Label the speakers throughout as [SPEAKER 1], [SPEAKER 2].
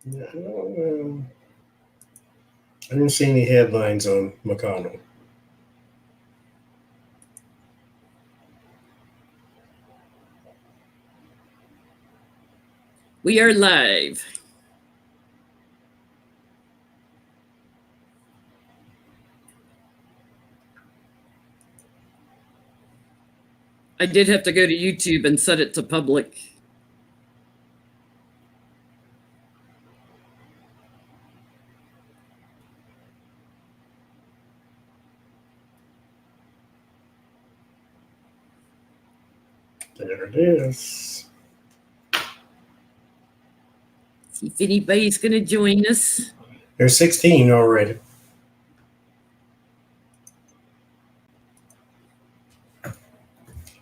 [SPEAKER 1] I didn't see any headlines on McConnell.
[SPEAKER 2] We are live. I did have to go to YouTube and set it to public.
[SPEAKER 1] There it is.
[SPEAKER 2] See if anybody's going to join us.
[SPEAKER 1] There's 16 already.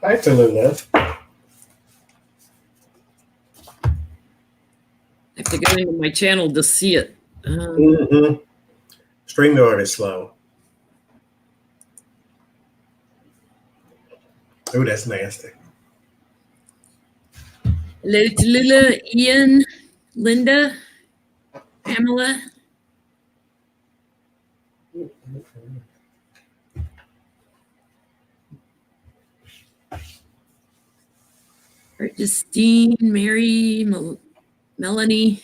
[SPEAKER 1] Hi, Tallulah.
[SPEAKER 2] I have to go into my channel to see it.
[SPEAKER 1] StreamYard is slow. Oh, that's nasty.
[SPEAKER 2] Hello, Tallulah, Ian, Linda, Pamela. Justine, Mary, Melanie.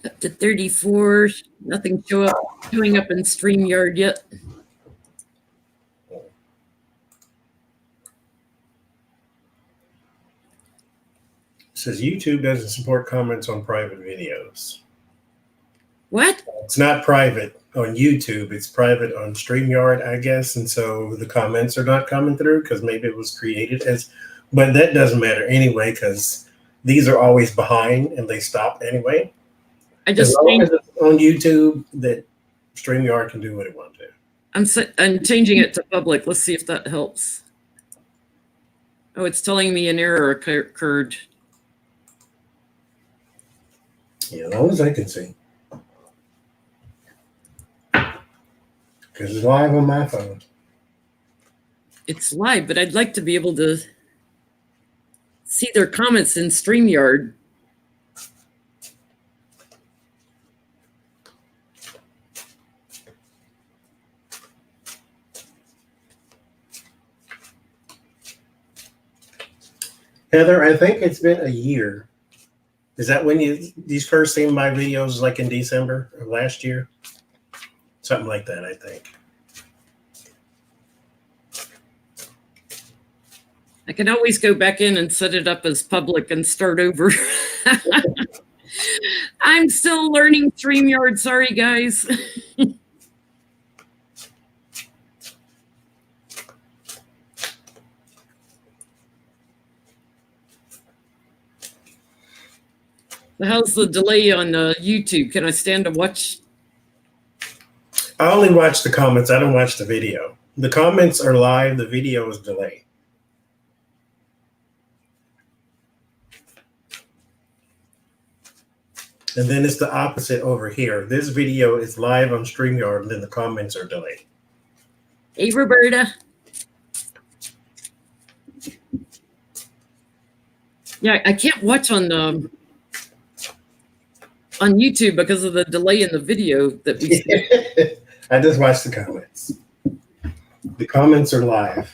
[SPEAKER 2] Up to 34. Nothing showing up in StreamYard yet.
[SPEAKER 1] It says YouTube doesn't support comments on private videos.
[SPEAKER 2] What?
[SPEAKER 1] It's not private on YouTube. It's private on StreamYard, I guess. And so the comments are not coming through because maybe it was created as, but that doesn't matter anyway because these are always behind and they stop anyway. As long as it's on YouTube, that StreamYard can do what it wants to.
[SPEAKER 2] I'm changing it to public. Let's see if that helps. Oh, it's telling me an error occurred.
[SPEAKER 1] Yeah, as long as I can see. Because it's live on my phone.
[SPEAKER 2] It's live, but I'd like to be able to see their comments in StreamYard.
[SPEAKER 1] Heather, I think it's been a year. Is that when these first seen my videos, like in December of last year? Something like that, I think.
[SPEAKER 2] I can always go back in and set it up as public and start over. I'm still learning StreamYard. Sorry, guys. How's the delay on YouTube? Can I stand to watch?
[SPEAKER 1] I only watch the comments. I don't watch the video. The comments are live. The video is delayed. And then it's the opposite over here. This video is live on StreamYard, and then the comments are delayed.
[SPEAKER 2] Hey, Roberta. Yeah, I can't watch on YouTube because of the delay in the video that we see.
[SPEAKER 1] I just watch the comments. The comments are live.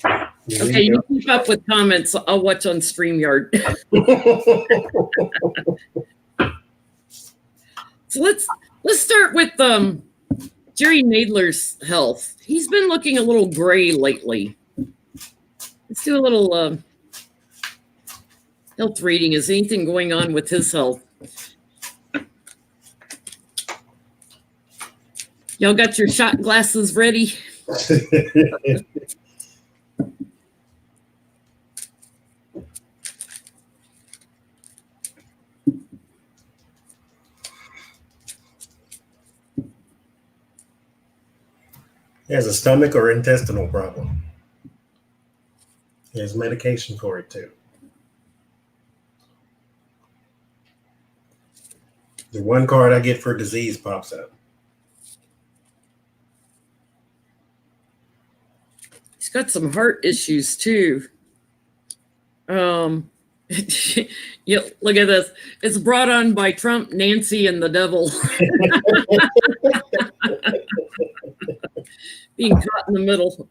[SPEAKER 2] Okay, you keep up with comments. I'll watch on StreamYard. So let's start with Jerry Nadler's health. He's been looking a little gray lately. Let's do a little health reading. Is anything going on with his health? Y'all got your shot glasses ready?
[SPEAKER 1] He has a stomach or intestinal problem. He has medication for it too. The one card I get for disease pops up.
[SPEAKER 2] He's got some heart issues too. Yeah, look at this. It's brought on by Trump, Nancy, and the devil. Being caught in the middle.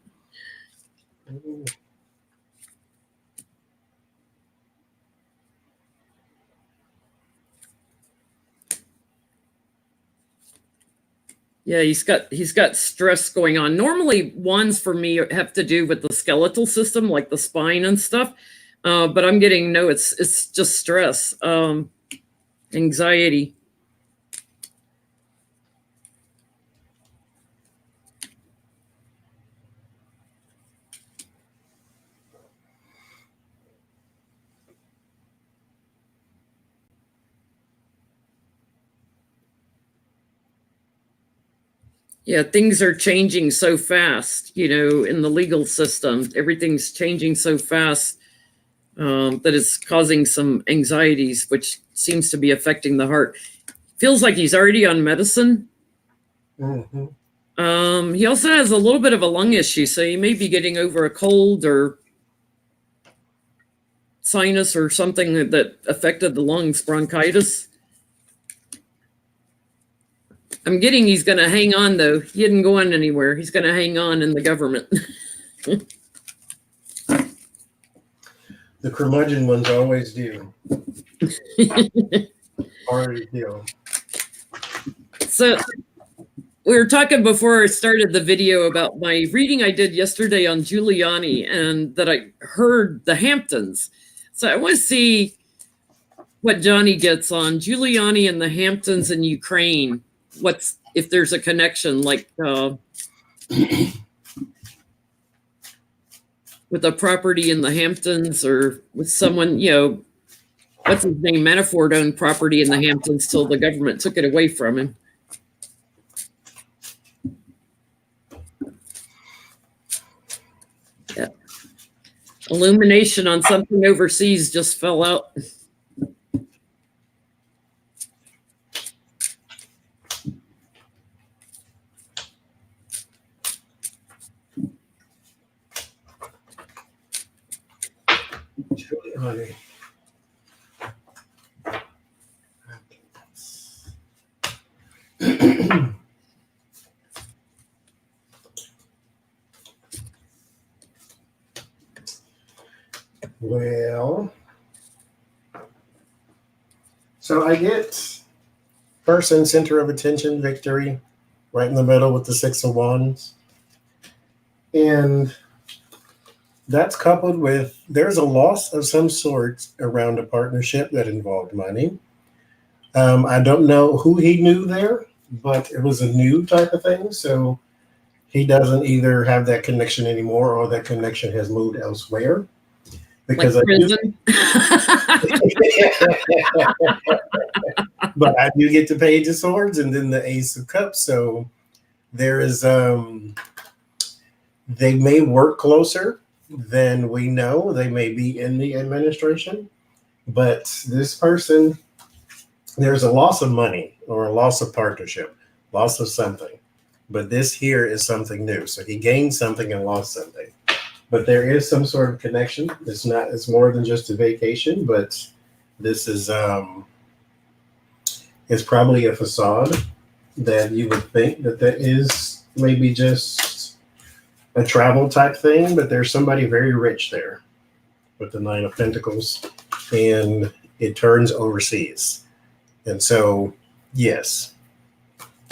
[SPEAKER 2] Yeah, he's got stress going on. Normally, ones for me have to do with the skeletal system, like the spine and stuff. But I'm getting it's just stress, anxiety. Yeah, things are changing so fast, in the legal system. Everything's changing so fast that it's causing some anxieties, which seems to be affecting the heart. Feels like he's already on medicine.
[SPEAKER 1] Mm-hmm.
[SPEAKER 2] He also has a little bit of a lung issue, so he may be getting over a cold or sinus or something that affected the lungs, bronchitis. I'm getting he's going to hang on, though. He isn't going anywhere. He's going to hang on in the government.
[SPEAKER 1] The curmudgeon ones always do. Already do.
[SPEAKER 2] So we were talking before I started the video about my reading I did yesterday on Giuliani and that I heard the Hamptons. So I want to see what Johnny gets on Giuliani and the Hamptons in Ukraine. If there's a connection, like with a property in the Hamptons or with someone, what's his name? Manafort owned property in the Hamptons till the government took it away from him. Yeah. Illumination on something overseas just fell out.
[SPEAKER 1] Giuliani. Well, so I get person, center of attention, victory, right in the middle with the Six of Wands. And that's coupled with there's a loss of some sort around a partnership that involved money. I don't know who he knew there, but it was a new type of thing. So he doesn't either have that connection anymore or that connection has moved elsewhere. Because
[SPEAKER 2] like
[SPEAKER 1] but I do get the Page of Swords and then the Ace of Cups. So there is they may work closer than we know. They may be in the administration, but this person, there's a loss of money or a loss of partnership, loss of something. But this here is something new. So he gained something and lost something. But there is some sort of connection. It's more than just a vacation, but this is it's probably a facade that you would think that is maybe just a travel type thing, but there's somebody very rich there with the Nine of Pentacles, and it turns overseas. And so, yes,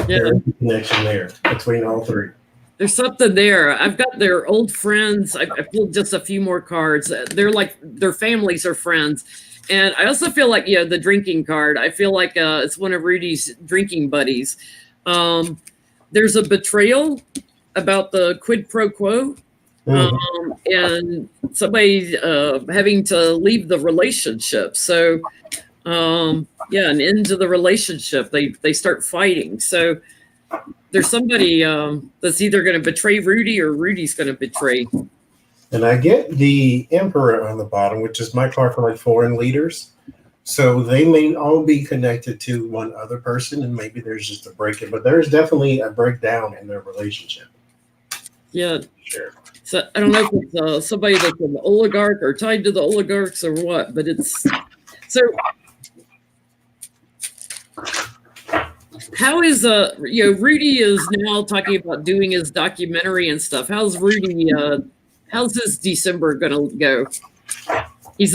[SPEAKER 1] there is a connection there between all three.
[SPEAKER 2] There's something there. I've got their old friends. I pulled just a few more cards. They're like their families are friends. And I also feel like, the drinking card. I feel like it's one of Rudy's drinking buddies. There's a betrayal about the quid pro quo. And somebody having to leave the relationship. So, an end to the relationship. They start fighting. So there's somebody that's either going to betray Rudy or Rudy's going to betray.
[SPEAKER 1] And I get the Emperor on the bottom, which is my card for like foreign leaders. So they may all be connected to one other person, and maybe there's just a break-in, but there's definitely a breakdown in their relationship.
[SPEAKER 2] Yeah.
[SPEAKER 1] Sure.
[SPEAKER 2] So I don't know if it's somebody that's an oligarch or tied to the oligarchs or what, but it's so. How is Rudy is now talking about doing his documentary and stuff. How's Rudy? How's this December gonna go? He's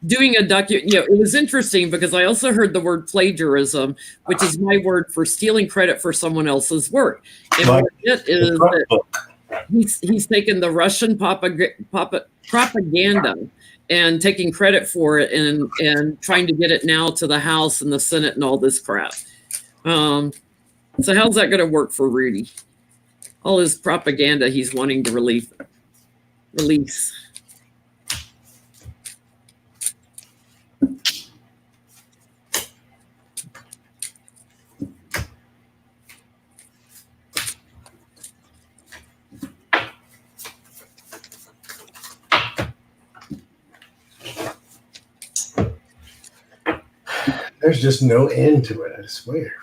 [SPEAKER 2] doing a it was interesting because I also heard the word plagiarism, which is my word for stealing credit for someone else's work. And what it is that he's taken the Russian propaganda and taking credit for it and trying to get it now to the House and the Senate and all this crap. So how's that going to work for Rudy? All his propaganda he's wanting to release.
[SPEAKER 1] There's just no end to it, I swear.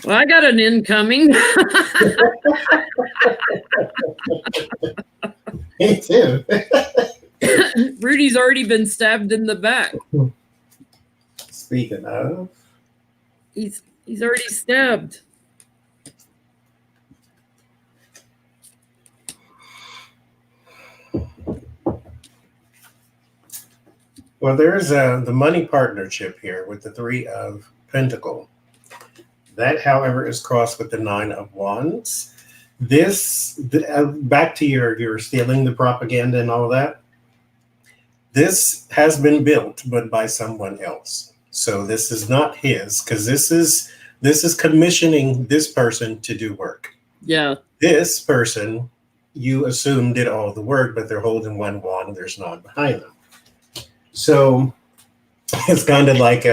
[SPEAKER 2] Well, I got an incoming.
[SPEAKER 1] Me too.
[SPEAKER 2] Rudy's already been stabbed in the back.
[SPEAKER 1] Speaking of,
[SPEAKER 2] he's already stabbed.
[SPEAKER 1] well, there is the money partnership here with the Three of Pentacles. That, however, is crossed with the Nine of Wands. This, back to your stealing the propaganda and all that. This has been built, but by someone else. So this is not his, because this is commissioning this person to do work.
[SPEAKER 2] Yeah. This
[SPEAKER 1] person, you assume, did all the work, but they're holding one wand and there's none behind them. So it's kind of like,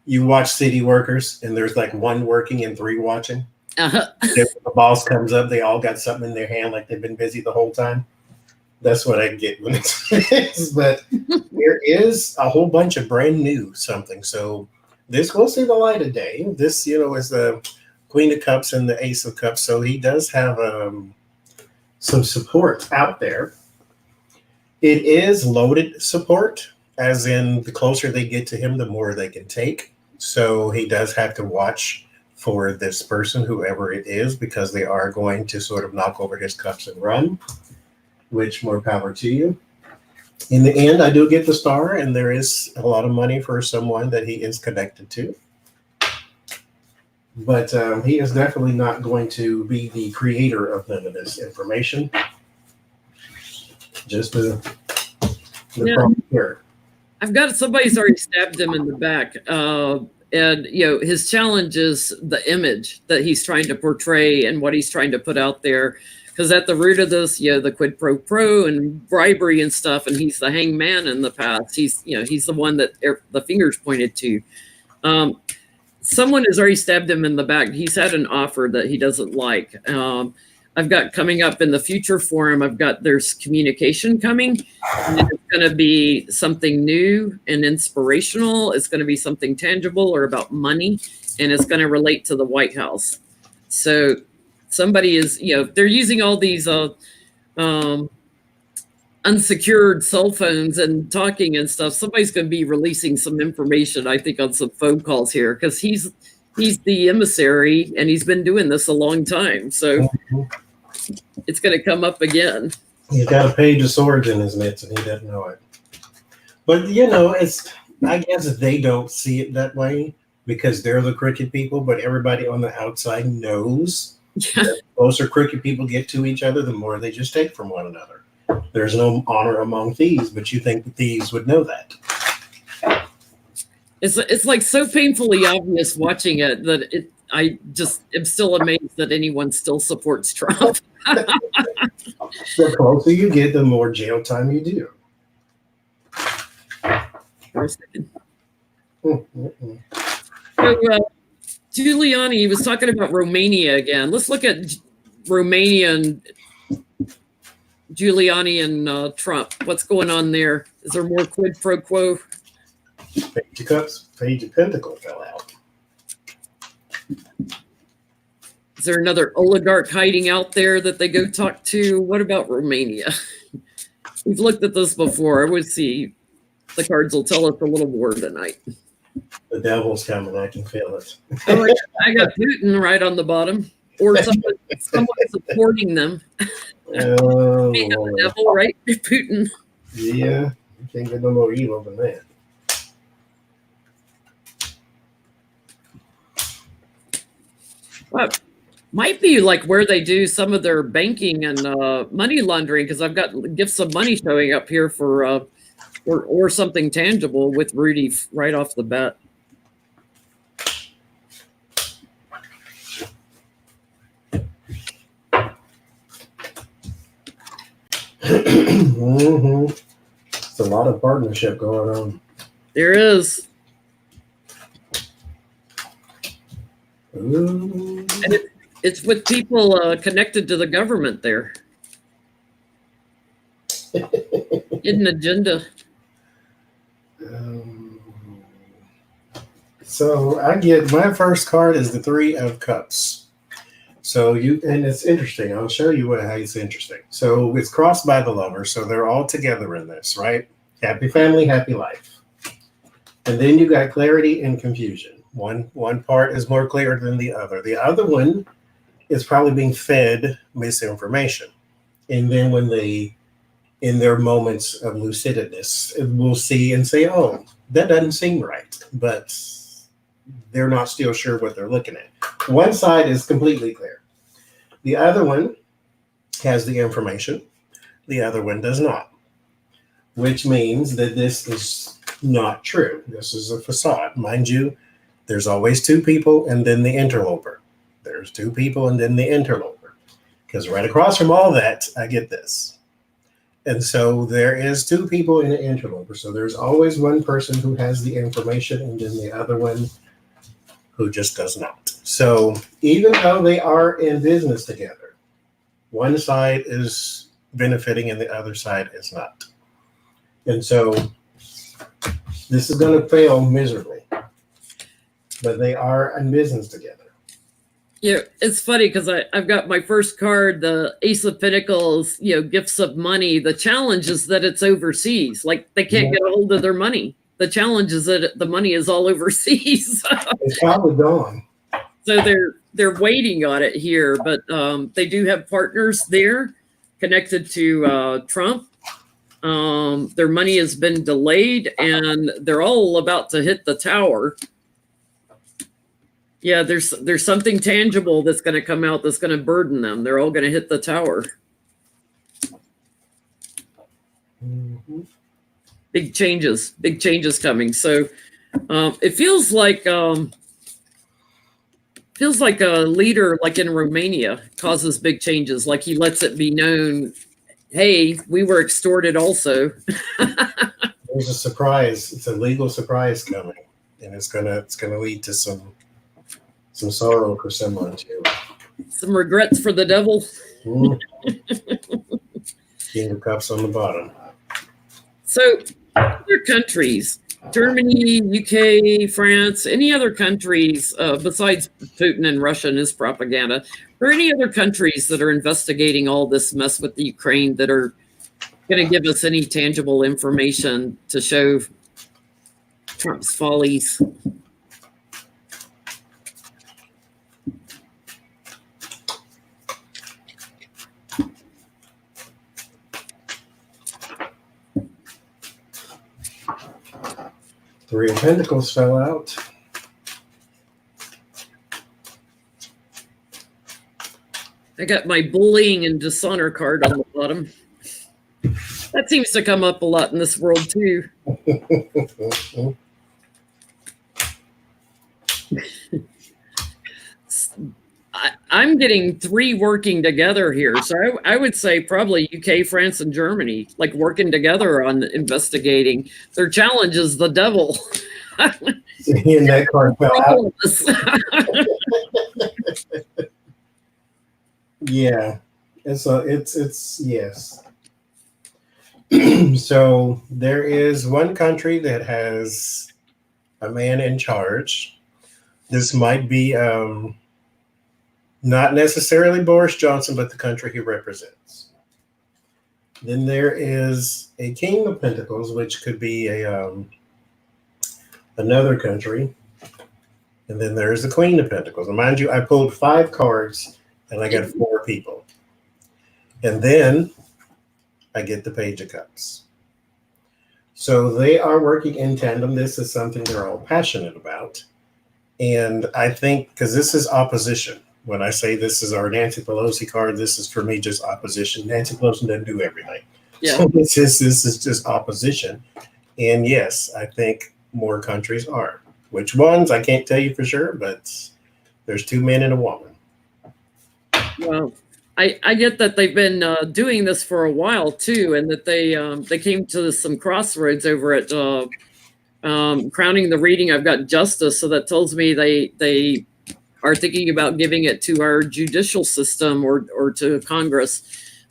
[SPEAKER 1] you watch City Workers and there's like one working and three watching.
[SPEAKER 2] Uh-huh.
[SPEAKER 1] The boss comes up, they all got something in their hand like they've been busy the whole time. That's what I get when it's but there is a whole bunch of brand new something. So this will see the light of day. This, is the Queen of Cups and the Ace of Cups. So he does have some support out there. It is loaded support, as in the closer they get to him, the more they can take. So he does have to watch for this person, whoever it is, because they are going to sort of knock over his cups and run, which more power to you. In the end, I do get the star, and there is a lot of money for someone that he is connected to. But he is definitely not going to be the creator of none of this information. Just the problem here.
[SPEAKER 2] I've got somebody's already stabbed him in the back. And, his challenge is the image that he's trying to portray and what he's trying to put out there. Because at the root of this, the quid pro quo and bribery and stuff, and he's the hangman in the past. He's the one that the fingers pointed to. Someone has already stabbed him in the back. He's had an offer that he doesn't like. I've got coming up in the future for him, there's communication coming, and it's going to be something new and inspirational. It's going to be something tangible or about money, and it's going to relate to the White House. So somebody is, they're using all these unsecured cell phones and talking and stuff. Somebody's going to be releasing some information, I think, on some phone calls here, because he's the emissary and he's been doing this a long time. So it's going to come up again.
[SPEAKER 1] He's got a page of swords in his midst and he doesn't know it. But, I guess they don't see it that way because they're the crooked people, but everybody on the outside knows that the closer crooked people get to each other, the more they just take from one another. There's no honor among thieves, but you think the thieves would know that.
[SPEAKER 2] It's like so painfully obvious watching it that I just am still amazed that anyone still supports Trump.
[SPEAKER 1] The closer you get, the more jail time you do.
[SPEAKER 2] For a second. So, Giuliani was talking about Romania again. Let's look at Romania and Giuliani and Trump. What's going on there? Is there more quid pro quo?
[SPEAKER 1] Page of Cups, Page of Pentacles fell out.
[SPEAKER 2] Is there another oligarch hiding out there that they go talk to? What about Romania? We've looked at this before. I would see the cards will tell us a little more tonight.
[SPEAKER 1] The devil's coming. I can feel it.
[SPEAKER 2] Oh, I got Putin right on the bottom, or someone supporting them.
[SPEAKER 1] Oh,
[SPEAKER 2] The devil, right? Putin.
[SPEAKER 1] Yeah, you can't get no more evil than that.
[SPEAKER 2] Well, might be like where they do some of their banking and money laundering, because I've got gifts of money showing up here for or something tangible with Rudy right off the bat.
[SPEAKER 1] Mm-hmm. It's a lot of partnership going on.
[SPEAKER 2] There is.
[SPEAKER 1] Ooh.
[SPEAKER 2] And it's with people connected to the government there. Hidden agenda.
[SPEAKER 1] So I get my first card is the Three of Cups. So and it's interesting. I'll show you how it's interesting. So it's crossed by the lover. So they're all together in this, right? Happy family, happy life. And then you got clarity and confusion. One part is more clear than the other. The other one is probably being fed misinformation. And then when they, in their moments of lucidness, will see and say, oh, that doesn't seem right. But they're not still sure what they're looking at. One side is completely clear. The other one has the information. The other one does not, which means that this is not true. This is a facade. Mind you, there's always two people and then the interloper. There's two people and then the interloper. Because right across from all that, I get this. And so there is two people in an interloper. So there's always one person who has the information and then the other one who just does not. So even though they are in business together, one side is benefiting and the other side is not. And so this is going to fail miserably, but they are in business together.
[SPEAKER 2] Yeah, it's funny because I've got my first card, the Ace of Pentacles, gifts of money. The challenge is that it's overseas. Like they can't get a hold of their money. The challenge is that the money is all overseas.
[SPEAKER 1] It's probably gone.
[SPEAKER 2] So they're waiting on it here, but they do have partners there connected to Trump. Their money has been delayed, and they're all about to hit the tower. Yeah, there's something tangible that's going to come out that's going to burden them. They're all going to hit the tower.
[SPEAKER 1] Mm-hmm.
[SPEAKER 2] Big changes coming. So it feels like a leader, like in Romania, causes big changes. Like he lets it be known, hey, we were extorted also.
[SPEAKER 1] There's a surprise. It's a legal surprise coming, and it's gonna lead to some sorrow for someone too.
[SPEAKER 2] Some regrets for the devil.
[SPEAKER 1] King of Cups on the bottom.
[SPEAKER 2] So other countries, Germany, UK, France, any other countries besides Putin and Russia and his propaganda, or any other countries that are investigating all this mess with the Ukraine that are going to give us any tangible information to show Trump's follies?
[SPEAKER 1] Three of Pentacles fell out.
[SPEAKER 2] I got my bullying and dishonor card on the bottom. That seems to come up a lot in this world too. I'm getting three working together here. So I would say probably UK, France, and Germany, like working together on investigating. Their challenge is the devil.
[SPEAKER 1] And that card fell out. Yeah. It's yes. So there is one country that has a man in charge. This might be not necessarily Boris Johnson, but the country he represents. Then there is a King of Pentacles, which could be another country. And then there's the Queen of Pentacles. And mind you, I pulled 5 cards and I got 4 people. And then I get the Page of Cups. So they are working in tandem. This is something they're all passionate about. And I think, because this is opposition. When I say this is our Nancy Pelosi card, this is for me just opposition. Nancy Pelosi doesn't do everything. Yeah. So this is just opposition. And yes, I think more countries are. Which ones, I can't tell you for sure, but there's 2 men and a woman.
[SPEAKER 2] Well, I get that they've been doing this for a while too, and that they came to some crossroads over at crowning the reading. I've got justice, so that tells me they are thinking about giving it to our judicial system or to Congress.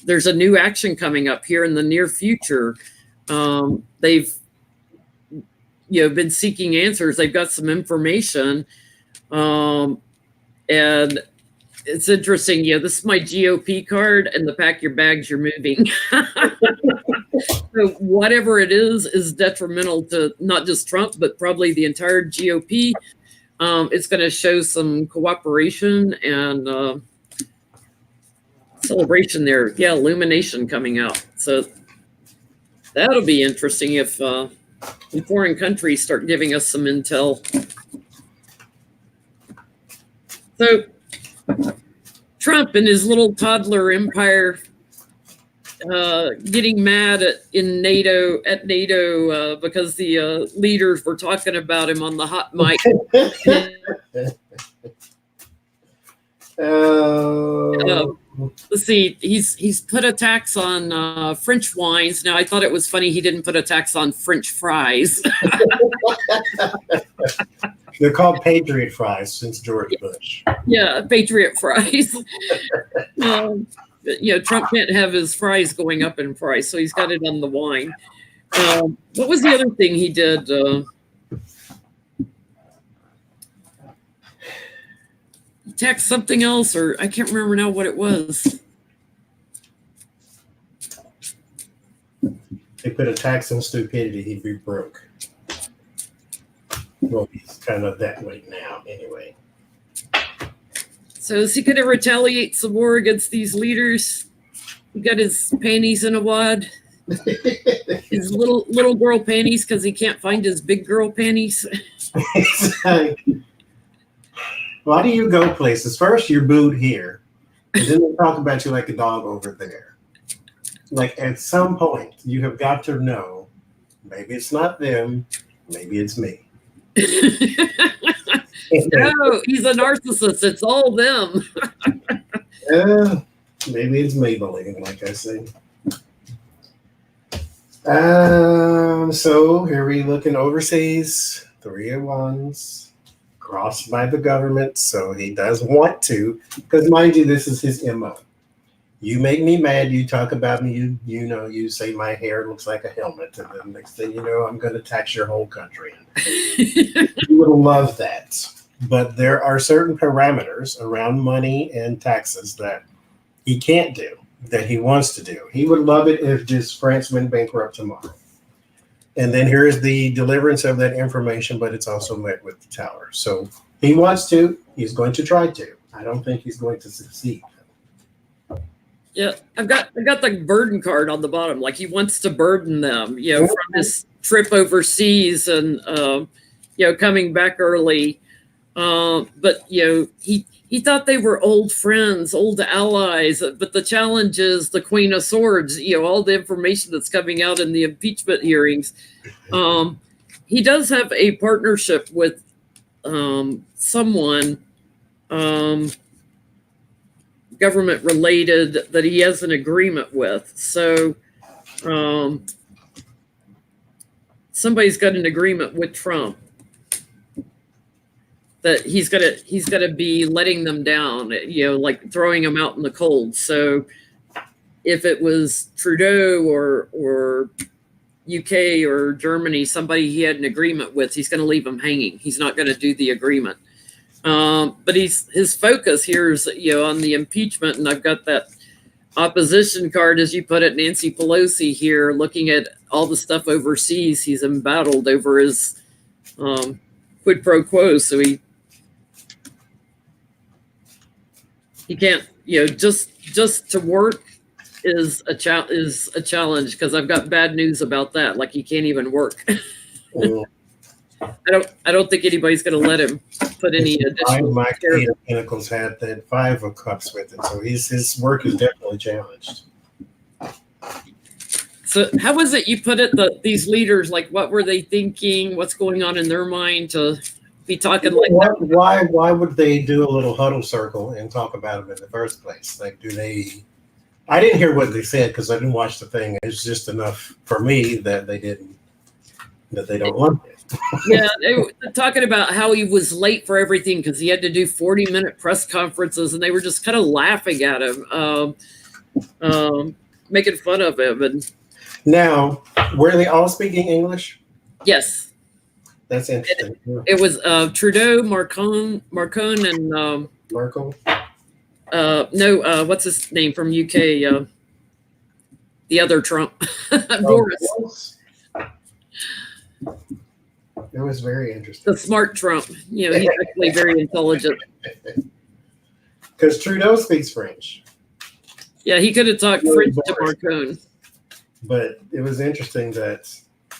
[SPEAKER 2] There's a new action coming up here in the near future. They've been seeking answers. They've got some information, and it's interesting. This is my GOP card, and the pack your bags, you're moving. So whatever it is detrimental to not just Trump, but probably the entire GOP. It's going to show some cooperation and celebration there. Yeah, illumination coming out. So that'll be interesting if foreign countries start giving us some intel. So Trump and his little toddler empire getting mad at NATO because the leaders were talking about him on the hot mic. Let's see, he's put a tax on French wines. Now I thought it was funny he didn't put a tax on French fries.
[SPEAKER 1] They're called Patriot fries since George Bush.
[SPEAKER 2] Yeah, Patriot fries. Trump can't have his fries going up in price, so he's got it on the wine. What was the other thing he did? He taxed something else, or I can't remember now what it was.
[SPEAKER 1] They put a tax on stupidity, he'd be broke. Well, he's kind of that way now, anyway.
[SPEAKER 2] So is he going to retaliate some more against these leaders? He got his panties in a wad. His little girl panties because he can't find his big girl panties.
[SPEAKER 1] It's like, why do you go places? First, you're booed here, and then they talk about you like a dog over there. Like at some point, you have got to know, maybe it's not them, maybe it's me.
[SPEAKER 2] No, he's a narcissist. It's all them.
[SPEAKER 1] Maybe it's Maybelline, like I say. So here we looking overseas. 3 of Wands, crossed by the government. So he does want to, because mind you, this is his MO. You make me mad. You talk about me. You say my hair looks like a helmet, and then next thing you know, I'm going to tax your whole country. You would love that. But there are certain parameters around money and taxes that he can't do, that he wants to do. He would love it if just France went bankrupt tomorrow. And then here's the deliverance of that information, but it's also met with the tower. So he wants to, he's going to try to. I don't think he's going to succeed.
[SPEAKER 2] Yeah, I've got the burden card on the bottom. Like he wants to burden them, from this trip overseas and, coming back early. But he thought they were old friends, old allies. But the challenge is the Queen of Swords. All the information that's coming out in the impeachment hearings. He does have a partnership with someone, government related, that he has an agreement with. So somebody's got an agreement with Trump that he's gonna be letting them down, like throwing them out in the cold. So if it was Trudeau or UK or Germany, somebody he had an agreement with, he's going to leave them hanging. He's not going to do the agreement. But his focus here is, on the impeachment, and I've got that opposition card, as you put it, Nancy Pelosi here, looking at all the stuff overseas. He's embattled over his quid pro quo, so he can't, just to work is a challenge, because I've got bad news about that. Like, he can't even work. I don't think anybody's going to let him put any additional.
[SPEAKER 1] My Eight of Pentacles had that Five of Cups with it, so his work is definitely challenged.
[SPEAKER 2] So how was it you put it, these leaders, like, what were they thinking? What's going on in their mind to be talking like that?
[SPEAKER 1] Why would they do a little huddle circle and talk about it in the first place? Like, I didn't hear what they said because I didn't watch the thing. It's just enough for me that they don't want it.
[SPEAKER 2] Yeah, they were talking about how he was late for everything because he had to do 40-minute press conferences, and they were just kind of laughing at him, making fun of him. And
[SPEAKER 1] now, were they all speaking English?
[SPEAKER 2] Yes.
[SPEAKER 1] That's interesting.
[SPEAKER 2] It was Trudeau, Marcon, and
[SPEAKER 1] Merkel.
[SPEAKER 2] No, what's his name from UK? The other Trump, Boris.
[SPEAKER 1] It was very interesting.
[SPEAKER 2] The smart Trump. He's actually very intelligent.
[SPEAKER 1] Because Trudeau speaks French.
[SPEAKER 2] Yeah, he could have talked French to Marcon.
[SPEAKER 1] But it was interesting that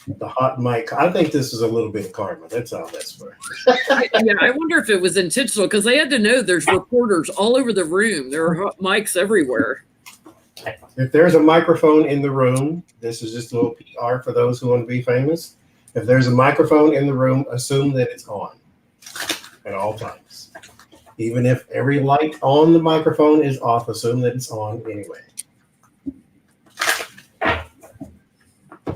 [SPEAKER 1] the hot mic, I think this is a little bit of karma. That's all that's for.
[SPEAKER 2] Yeah, I wonder if it was intentional, because they had to know there's reporters all over the room. There are hot mics everywhere.
[SPEAKER 1] If there's a microphone in the room, this is just a little PR for those who want to be famous. If there's a microphone in the room, assume that it's on at all times. Even if every light on the microphone is off, assume that it's on anyway.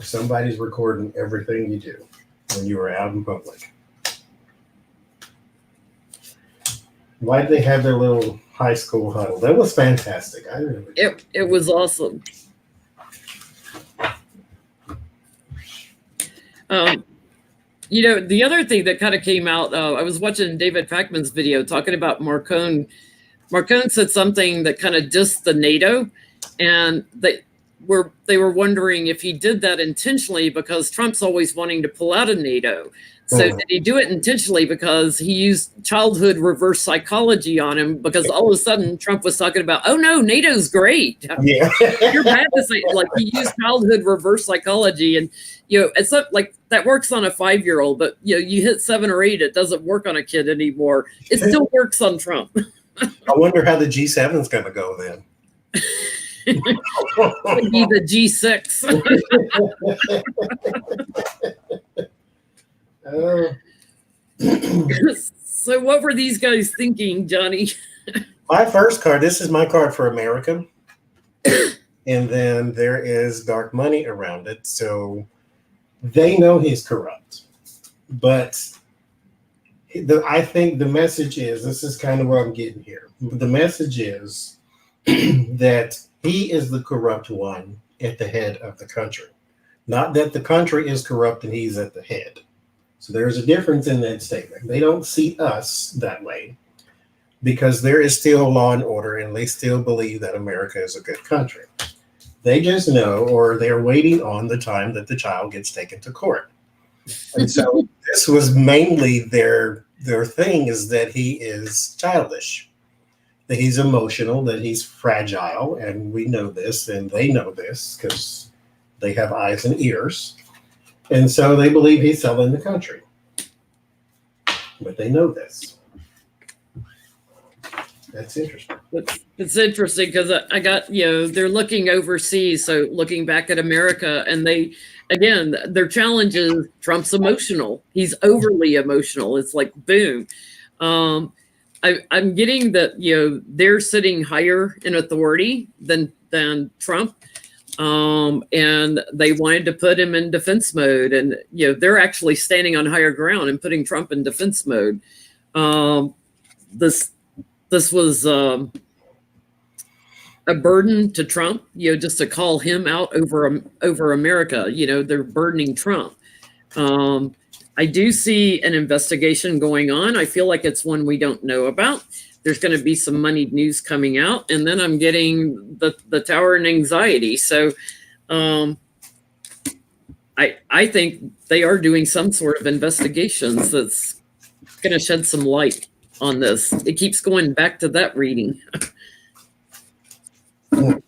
[SPEAKER 1] Somebody's recording everything you do when you are out in public. Why did they have their little high school huddle? That was fantastic.
[SPEAKER 2] It was awesome. The other thing that kind of came out, I was watching David Pakman's video talking about Marcon. Marcon said something that kind of dissed the NATO, and they were wondering if he did that intentionally because Trump's always wanting to pull out of NATO. So did he do it intentionally because he used childhood reverse psychology on him? Because all of a sudden Trump was talking about, oh no, NATO's great.
[SPEAKER 1] Yeah,
[SPEAKER 2] you're bad to say, like, he used childhood reverse psychology, and it's not like that works on a 5-year-old, but you hit 7 or 8, it doesn't work on a kid anymore. It still works on Trump.
[SPEAKER 1] I wonder how the G7 is going to go then.
[SPEAKER 2] Would be the G6. So what were these guys thinking, Johnny?
[SPEAKER 1] My first card, this is my card for America. And then there is dark money around it. So they know he's corrupt. But I think the message is, this is kind of what I'm getting here. The message is that he is the corrupt one at the head of the country. Not that the country is corrupt and he's at the head. So there's a difference in that statement. They don't see us that way because there is still law and order, and they still believe that America is a good country. They just know, or they're waiting on the time that the child gets taken to court. And so this was mainly their thing, is that he is childish, that he's emotional, that he's fragile, and we know this, and they know this because they have eyes and ears. And so they believe he's selling the country. But they know this. That's interesting.
[SPEAKER 2] It's interesting because I got, they're looking overseas, so looking back at America, and their challenge is Trump's emotional. He's overly emotional. It's like, boom. I'm getting that, they're sitting higher in authority than Trump. And they wanted to put him in defense mode, and they're actually standing on higher ground and putting Trump in defense mode. This was a burden to Trump, just to call him out over America. They're burdening Trump. I do see an investigation going on. I feel like it's one we don't know about. There's going to be some moneyed news coming out, and then I'm getting the tower and anxiety. So I think they are doing some sort of investigations that's going to shed some light on this. It keeps going back to that reading. Mick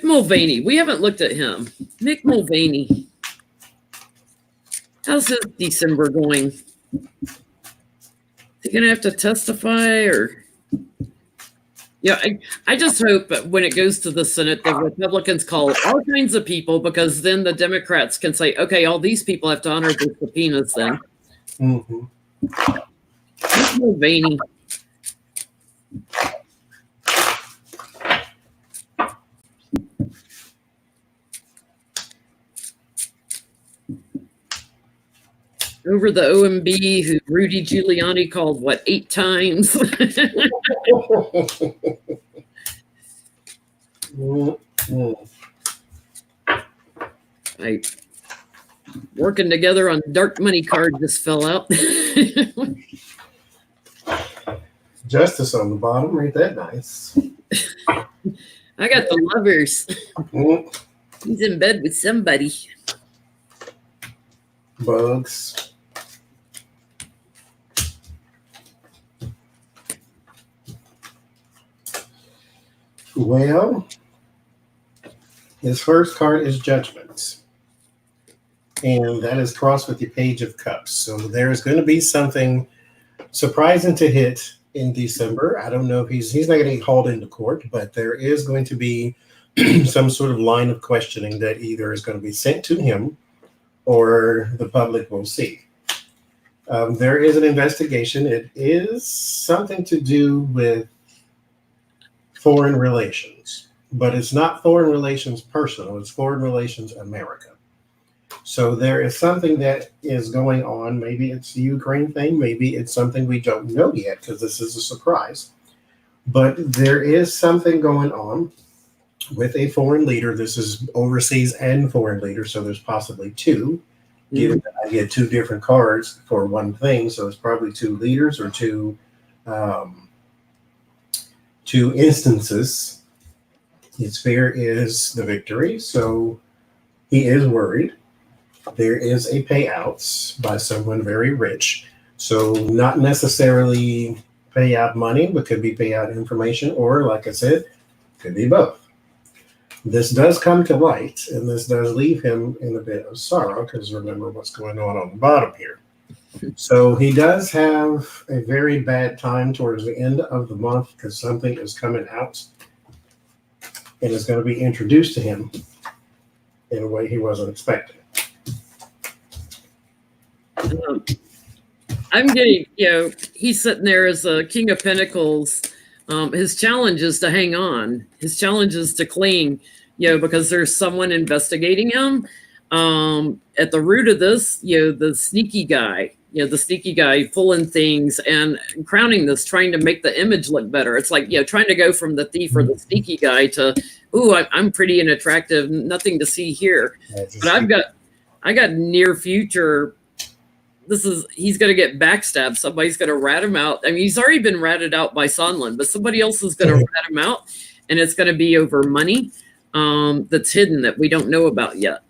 [SPEAKER 2] Mulvaney. We haven't looked at him. Mick Mulvaney. How's his December going? Is he going to have to testify or? Yeah, I just hope that when it goes to the Senate, the Republicans call all kinds of people, because then the Democrats can say, okay, all these people have to honor the subpoenas then.
[SPEAKER 1] Mm-hmm.
[SPEAKER 2] Mick Mulvaney. Over the OMB, who Rudy Giuliani called, 8 times? Working together on dark money card just fell out.
[SPEAKER 1] Justice on the bottom, ain't that nice?
[SPEAKER 2] I got the lovers. He's in bed with somebody.
[SPEAKER 1] Bugs. Well, his first card is Judgment. And that is crossed with the Page of Cups. So there's going to be something surprising to hit in December. I don't know if he's not going to get hauled into court, but there is going to be some sort of line of questioning that either is going to be sent to him or the public will see. There is an investigation. It is something to do with foreign relations, but it's not foreign relations personal. It's foreign relations America. So there is something that is going on. Maybe it's the Ukraine thing. Maybe it's something we don't know yet because this is a surprise. But there is something going on with a foreign leader. This is overseas and foreign leader, so there's possibly two. Given that I get 2 different cards for one thing, so it's probably 2 leaders or 2 instances. His fear is the victory, so he is worried. There is a payout by someone very rich, so not necessarily payout money, but could be payout information, or like I said, could be both. This does come to light, and this does leave him in a bit of sorrow, because remember what's going on the bottom here. So he does have a very bad time towards the end of the month, because something is coming out and is going to be introduced to him in a way he wasn't expecting.
[SPEAKER 2] I'm getting, he's sitting there as a King of Pentacles. His challenge is to hang on. His challenge is to cling, because there's someone investigating him. At the root of this, the sneaky guy pulling things and crowning this, trying to make the image look better. It's like, trying to go from the thief or the sneaky guy to, I'm pretty and attractive, nothing to see here. But I got near future. He's going to get backstabbed. Somebody's going to rat him out. I mean, he's already been ratted out by Sondland, but somebody else is going to rat him out, and it's going to be over money that's hidden that we don't know about yet.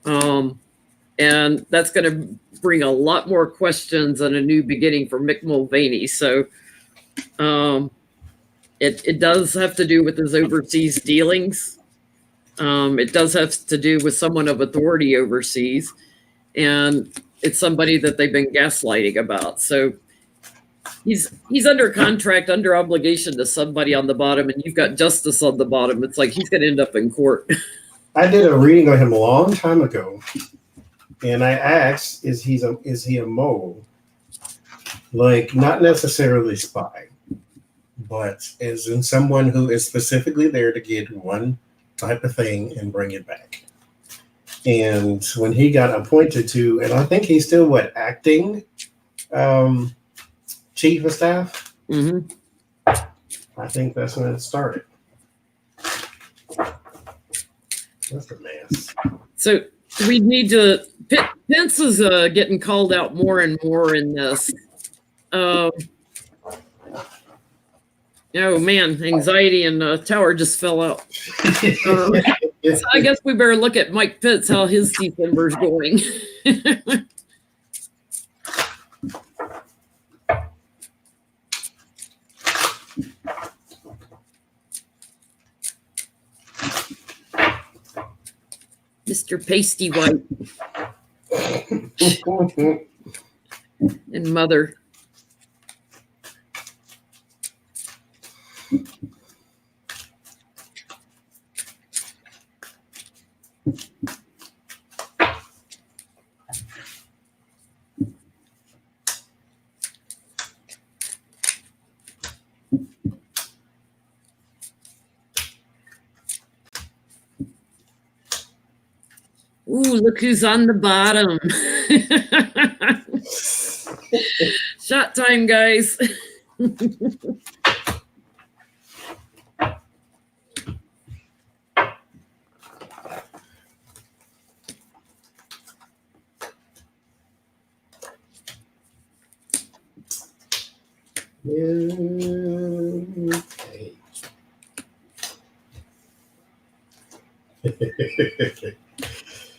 [SPEAKER 2] And that's going to bring a lot more questions and a new beginning for Mick Mulvaney. So it does have to do with his overseas dealings. It does have to do with someone of authority overseas. And it's somebody that they've been gaslighting about. So he's under contract, under obligation to somebody on the bottom, and you've got justice on the bottom. It's like he's going to end up in court.
[SPEAKER 1] I did a reading on him a long time ago, and I asked, is he a mole? Like, not necessarily spy, but as in someone who is specifically there to get one type of thing and bring it back. And when he got appointed to, and I think he's still acting chief of staff.
[SPEAKER 2] Mm-hmm.
[SPEAKER 1] I think that's when it started. That's a mess.
[SPEAKER 2] So we need to. Pence is getting called out more and more in this. Oh man, anxiety and tower just fell out. So I guess we better look at Mike Pitts, how his December's going. Mr. Pasty White and Mother. Ooh, look who's on the bottom. Shot time, guys.
[SPEAKER 1] Okay.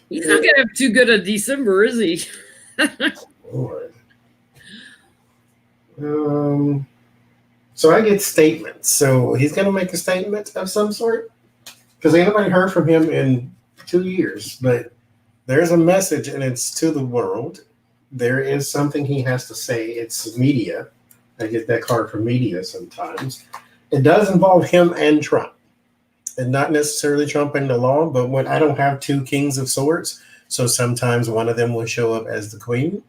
[SPEAKER 2] He's not going to have too good a December, is he?
[SPEAKER 1] Lord. So I get statements. So he's going to make a statement of some sort? Because ain't nobody heard from him in 2 years. But there's a message, and it's to the world. There is something he has to say. It's media. I get that card from media sometimes. It does involve him and Trump. And not necessarily Trump and the law, but when I don't have two kings of swords, so sometimes one of them will show up as the queen.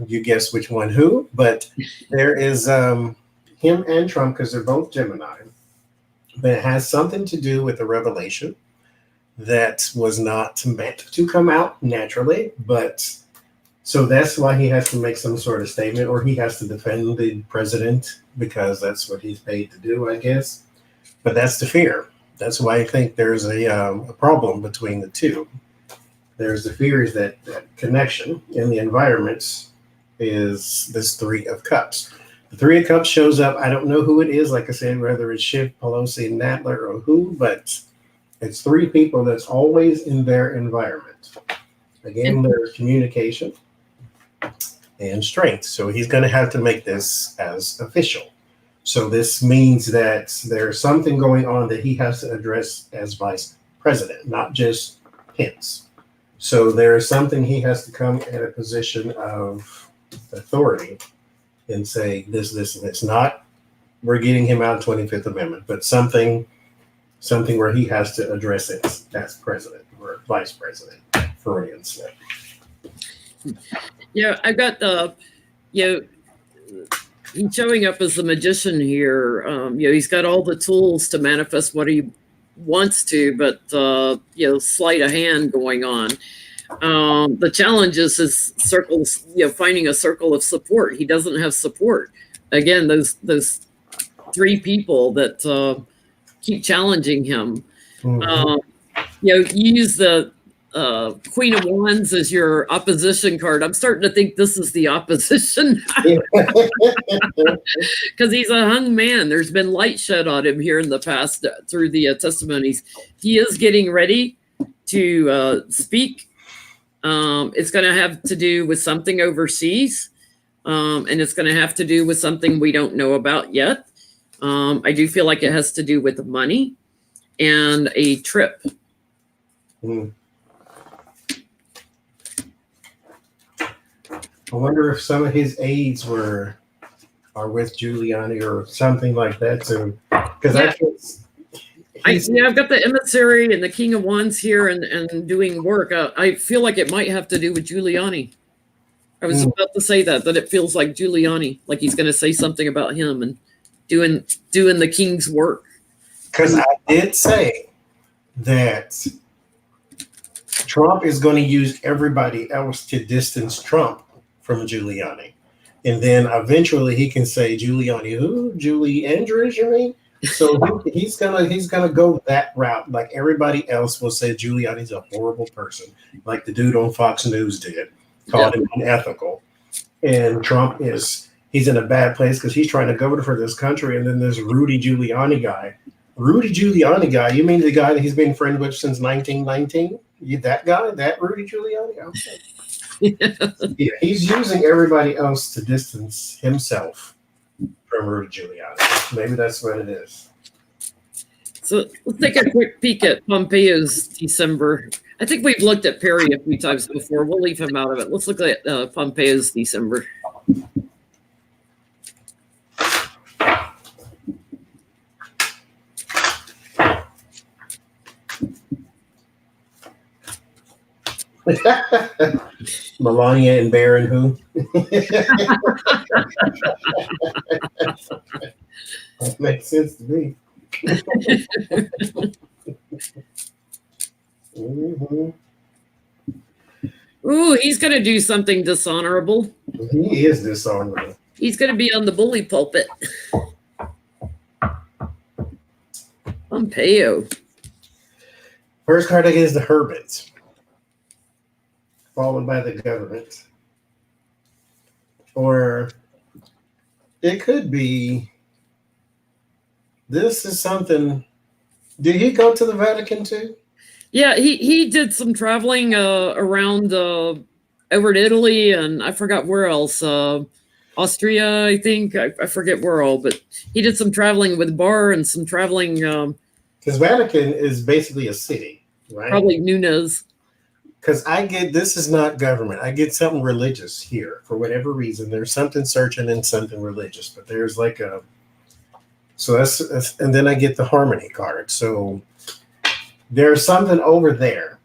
[SPEAKER 1] You guess which one who, but there is him and Trump because they're both Gemini. But it has something to do with a revelation that was not meant to come out naturally. But so that's why he has to make some sort of statement, or he has to defend the president because that's what he's paid to do, I guess. But that's the fear. That's why I think there's a problem between the two. There's the fear is that connection in the environments is this Three of Cups. The Three of Cups shows up. I don't know who it is. Like I said, whether it's Schiff, Pelosi, Nadler, or who, but it's three people that's always in their environment. Again, there's communication and strength. So he's going to have to make this as official. So this means that there's something going on that he has to address as vice president, not just Pence. So there is something he has to come at a position of authority and say this, and it's not we're getting him out of 25th Amendment, but something where he has to address it as president or vice president, Freudian slip.
[SPEAKER 2] Yeah, I've got he's showing up as the magician here. He's got all the tools to manifest what he wants to, but sleight of hand going on. The challenge is his circles, finding a circle of support. He doesn't have support. Again, those three people that keep challenging him. Mm-hmm. You use the Queen of Wands as your opposition card. I'm starting to think this is the opposition because he's a hung man. There's been light shed on him here in the past through the testimonies. He is getting ready to speak. It's going to have to do with something overseas, and it's going to have to do with something we don't know about yet. I do feel like it has to do with money and a trip.
[SPEAKER 1] Mm. I wonder if some of his aides are with Giuliani or something like that too. Because
[SPEAKER 2] I've got the emissary and the King of Wands here and doing work. I feel like it might have to do with Giuliani. I was about to say that it feels like Giuliani, like he's going to say something about him and doing the king's work.
[SPEAKER 1] Because I did say that Trump is going to use everybody else to distance Trump from Giuliani. And then eventually he can say Giuliani, who? Julie Andrews, you mean? So he's gonna go that route. Like everybody else will say Giuliani's a horrible person, like the dude on Fox News did, called him unethical. And Trump he's in a bad place because he's trying to govern for this country. And then there's Rudy Giuliani guy. Rudy Giuliani guy, you mean the guy that he's been friends with since 1919? That guy? That Rudy Giuliani? Okay. Yeah, he's using everybody else to distance himself from Rudy Giuliani. Maybe that's what it is.
[SPEAKER 2] So let's take a quick peek at Pompeo's December. I think we've looked at Perry a few times before. We'll leave him out of it. Let's look at Pompeo's December.
[SPEAKER 1] Melania and Baron who? That makes sense to me. Mm-hmm.
[SPEAKER 2] Ooh, he's going to do something dishonorable.
[SPEAKER 1] He is dishonorable.
[SPEAKER 2] He's going to be on the bully pulpit. Pompeo.
[SPEAKER 1] First card I get is the Hermit, followed by the government. Or it could be, this is something. Did he go to the Vatican too?
[SPEAKER 2] Yeah, he did some traveling around over to Italy, and I forgot where else. Austria, I think. I forget where all, but he did some traveling with Barr and some traveling.
[SPEAKER 1] Because Vatican is basically a city, right?
[SPEAKER 2] Probably Nunes.
[SPEAKER 1] Because I get, this is not government. I get something religious here for whatever reason. There's something searching and something religious, but there's like a. So that's and then I get the harmony card. So there's something over there.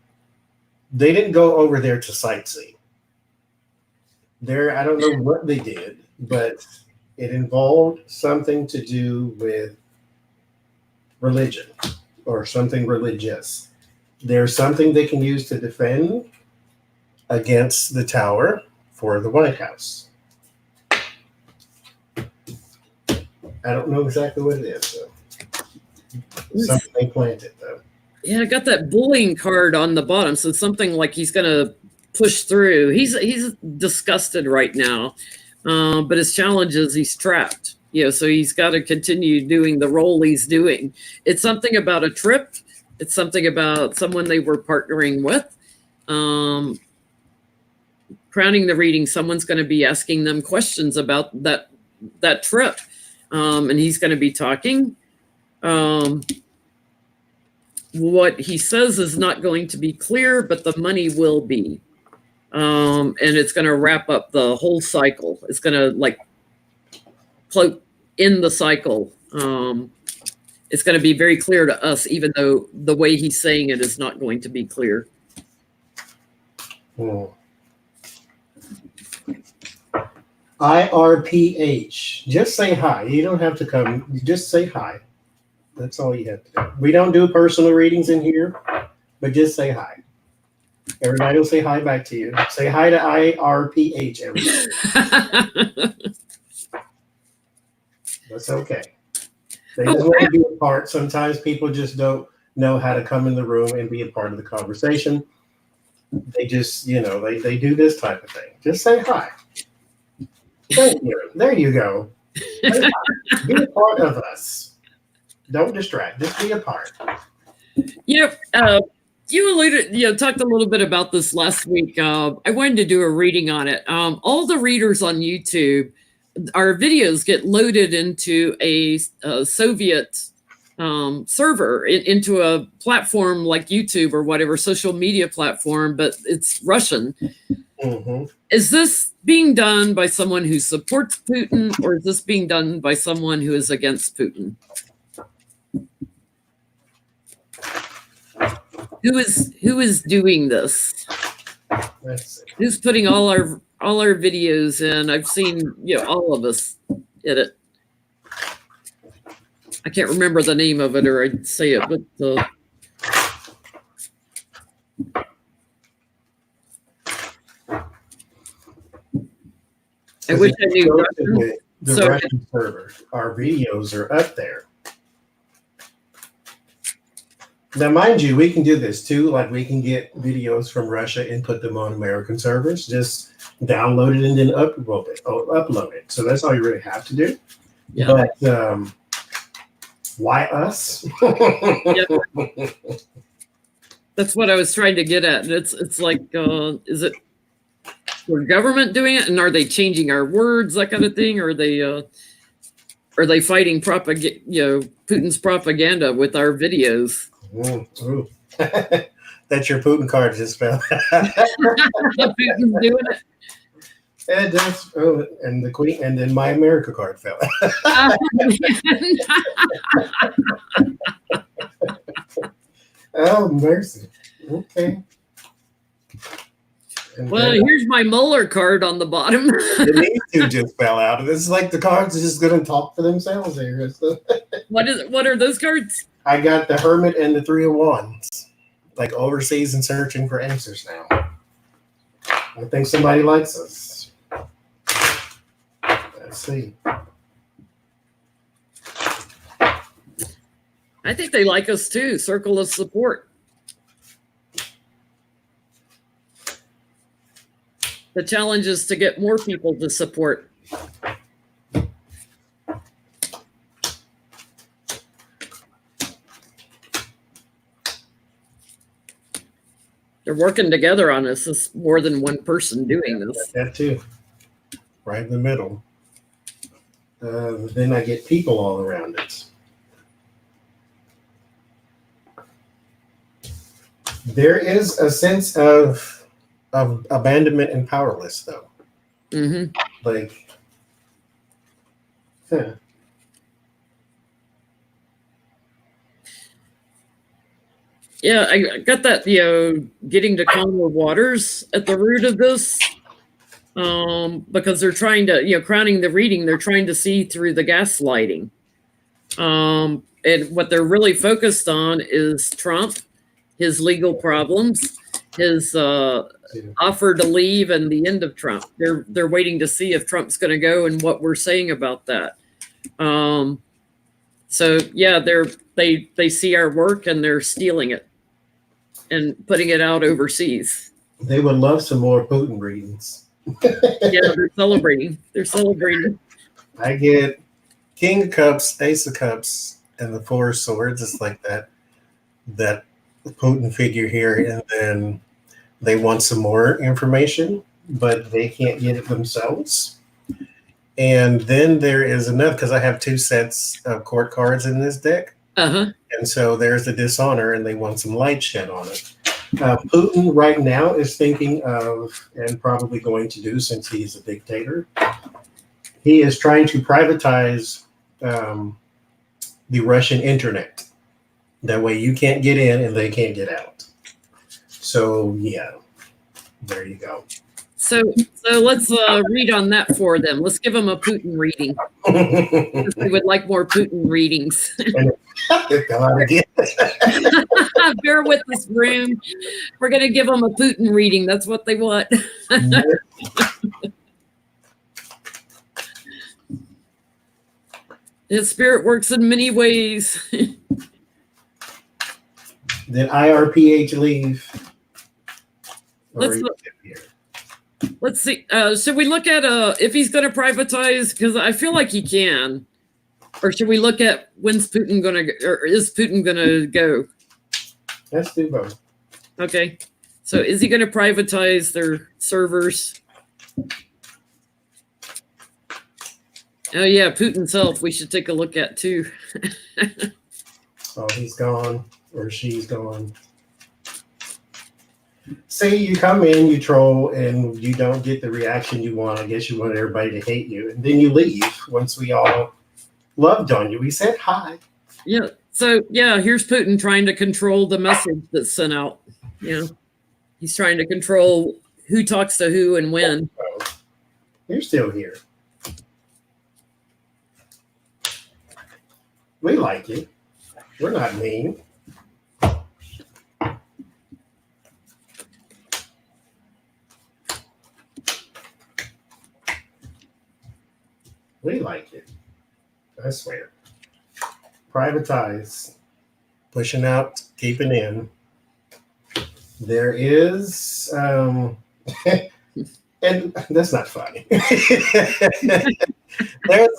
[SPEAKER 1] They didn't go over there to sightsee. I don't know what they did, but it involved something to do with religion or something religious. There's something they can use to defend against the tower for the White House. I don't know exactly what it is, though. Something they planted, though.
[SPEAKER 2] Yeah, I got that bullying card on the bottom, so it's something like he's going to push through. He's disgusted right now, but his challenge is he's trapped. So he's got to continue doing the role he's doing. It's something about a trip. It's something about someone they were partnering with. Crowning the reading, someone's going to be asking them questions about that trip, and he's going to be talking. What he says is not going to be clear, but the money will be. And it's going to wrap up the whole cycle. It's going to end the cycle. It's going to be very clear to us, even though the way he's saying it is not going to be clear.
[SPEAKER 1] IRPH. Just say hi. You don't have to come. You just say hi. That's all you have to do. We don't do personal readings in here, but just say hi. Everybody will say hi back to you. Say hi to IRPH, everybody. That's okay. They just want to be a part. Sometimes people just don't know how to come in the room and be a part of the conversation. They just, they do this type of thing. Just say hi. Thank you. There you go. Be a part of us. Don't distract. Just be a part.
[SPEAKER 2] You alluded, talked a little bit about this last week. I wanted to do a reading on it. All the readers on YouTube, our videos get loaded into a Soviet server, into a platform like YouTube or whatever, social media platform, but it's Russian.
[SPEAKER 1] Mm-hmm.
[SPEAKER 2] Is this being done by someone who supports Putin, or is this being done by someone who is against Putin? Who is doing this? Who's putting all our videos in? I've seen all of us in it. I can't remember the name of it, or I'd say it, but I wish I knew
[SPEAKER 1] Go to
[SPEAKER 2] Russian.
[SPEAKER 1] the
[SPEAKER 2] So-
[SPEAKER 1] Russian server. Our videos are up there. Now, mind you, we can do this too. Like we can get videos from Russia and put them on American servers. Just download it and then upload it. So that's all you really have to do.
[SPEAKER 2] Yeah.
[SPEAKER 1] But why us?
[SPEAKER 2] Yeah. That's what I was trying to get at. It's like, is it for government doing it, and are they changing our words, that kind of thing? Or are they fighting Putin's propaganda with our videos?
[SPEAKER 1] Ooh. That's your Putin card just fell.
[SPEAKER 2] Putin's doing it.
[SPEAKER 1] And that's and the Queen, and then my America card fell. Oh mercy. Okay. And
[SPEAKER 2] Well, here's my Mueller card on the bottom.
[SPEAKER 1] these two just fell out. It's like the cards are just going to talk for themselves here. So,
[SPEAKER 2] What are those cards?
[SPEAKER 1] I got the Hermit and the Three of Wands, like overseas and searching for answers now. I think somebody likes us. Let's see.
[SPEAKER 2] I think they like us too. Circle of support. The challenge is to get more people to support. They're working together on this. It's more than one person doing this.
[SPEAKER 1] That too. Right in the middle. Then I get people all around it. There is a sense of abandonment and powerless, though.
[SPEAKER 2] Mm-hmm.
[SPEAKER 1] Like, huh.
[SPEAKER 2] Yeah, I got that, getting to calmer waters at the root of this. Because they're trying to, crowning the reading, they're trying to see through the gaslighting. And what they're really focused on is Trump, his legal problems, his offer to leave, and the end of Trump. They're waiting to see if Trump's going to go and what we're saying about that. So yeah, they see our work and they're stealing it and putting it out overseas.
[SPEAKER 1] They would love some more Putin readings.
[SPEAKER 2] Yeah, they're celebrating. They're celebrating.
[SPEAKER 1] I get King of Cups, Ace of Cups, and the Four of Swords. It's like that Putin figure here, and then they want some more information, but they can't get it themselves. And then there is another, because I have two sets of court cards in this deck.
[SPEAKER 2] Uh-huh.
[SPEAKER 1] And so there's the dishonor, and they want some light shed on it. Putin right now is thinking of, and probably going to do since he's a dictator, he is trying to privatize the Russian internet. That way you can't get in and they can't get out. So yeah, there you go.
[SPEAKER 2] So let's read on that for them. Let's give them a Putin reading. We would like more Putin readings. Bear with this room. We're going to give them a Putin reading. That's what they want. His spirit works in many ways.
[SPEAKER 1] Did IRPH leave?
[SPEAKER 2] Let's see. Should we look at if he's going to privatize? Because I feel like he can. Or should we look at when's Putin going to, or is Putin going to go?
[SPEAKER 1] Let's do both.
[SPEAKER 2] Okay. So is he going to privatize their servers? Oh yeah, Putin's health we should take a look at too.
[SPEAKER 1] Oh, he's gone or she's gone. Say you come in, you troll, and you don't get the reaction you want. I guess you want everybody to hate you, and then you leave once we all loved on you. We said hi.
[SPEAKER 2] Yeah. So yeah, here's Putin trying to control the message that's sent out. He's trying to control who talks to who and when.
[SPEAKER 1] You're still here. We like you. We're not mean. We like it. I swear. Privatize, pushing out, keeping in. There is, and that's not funny.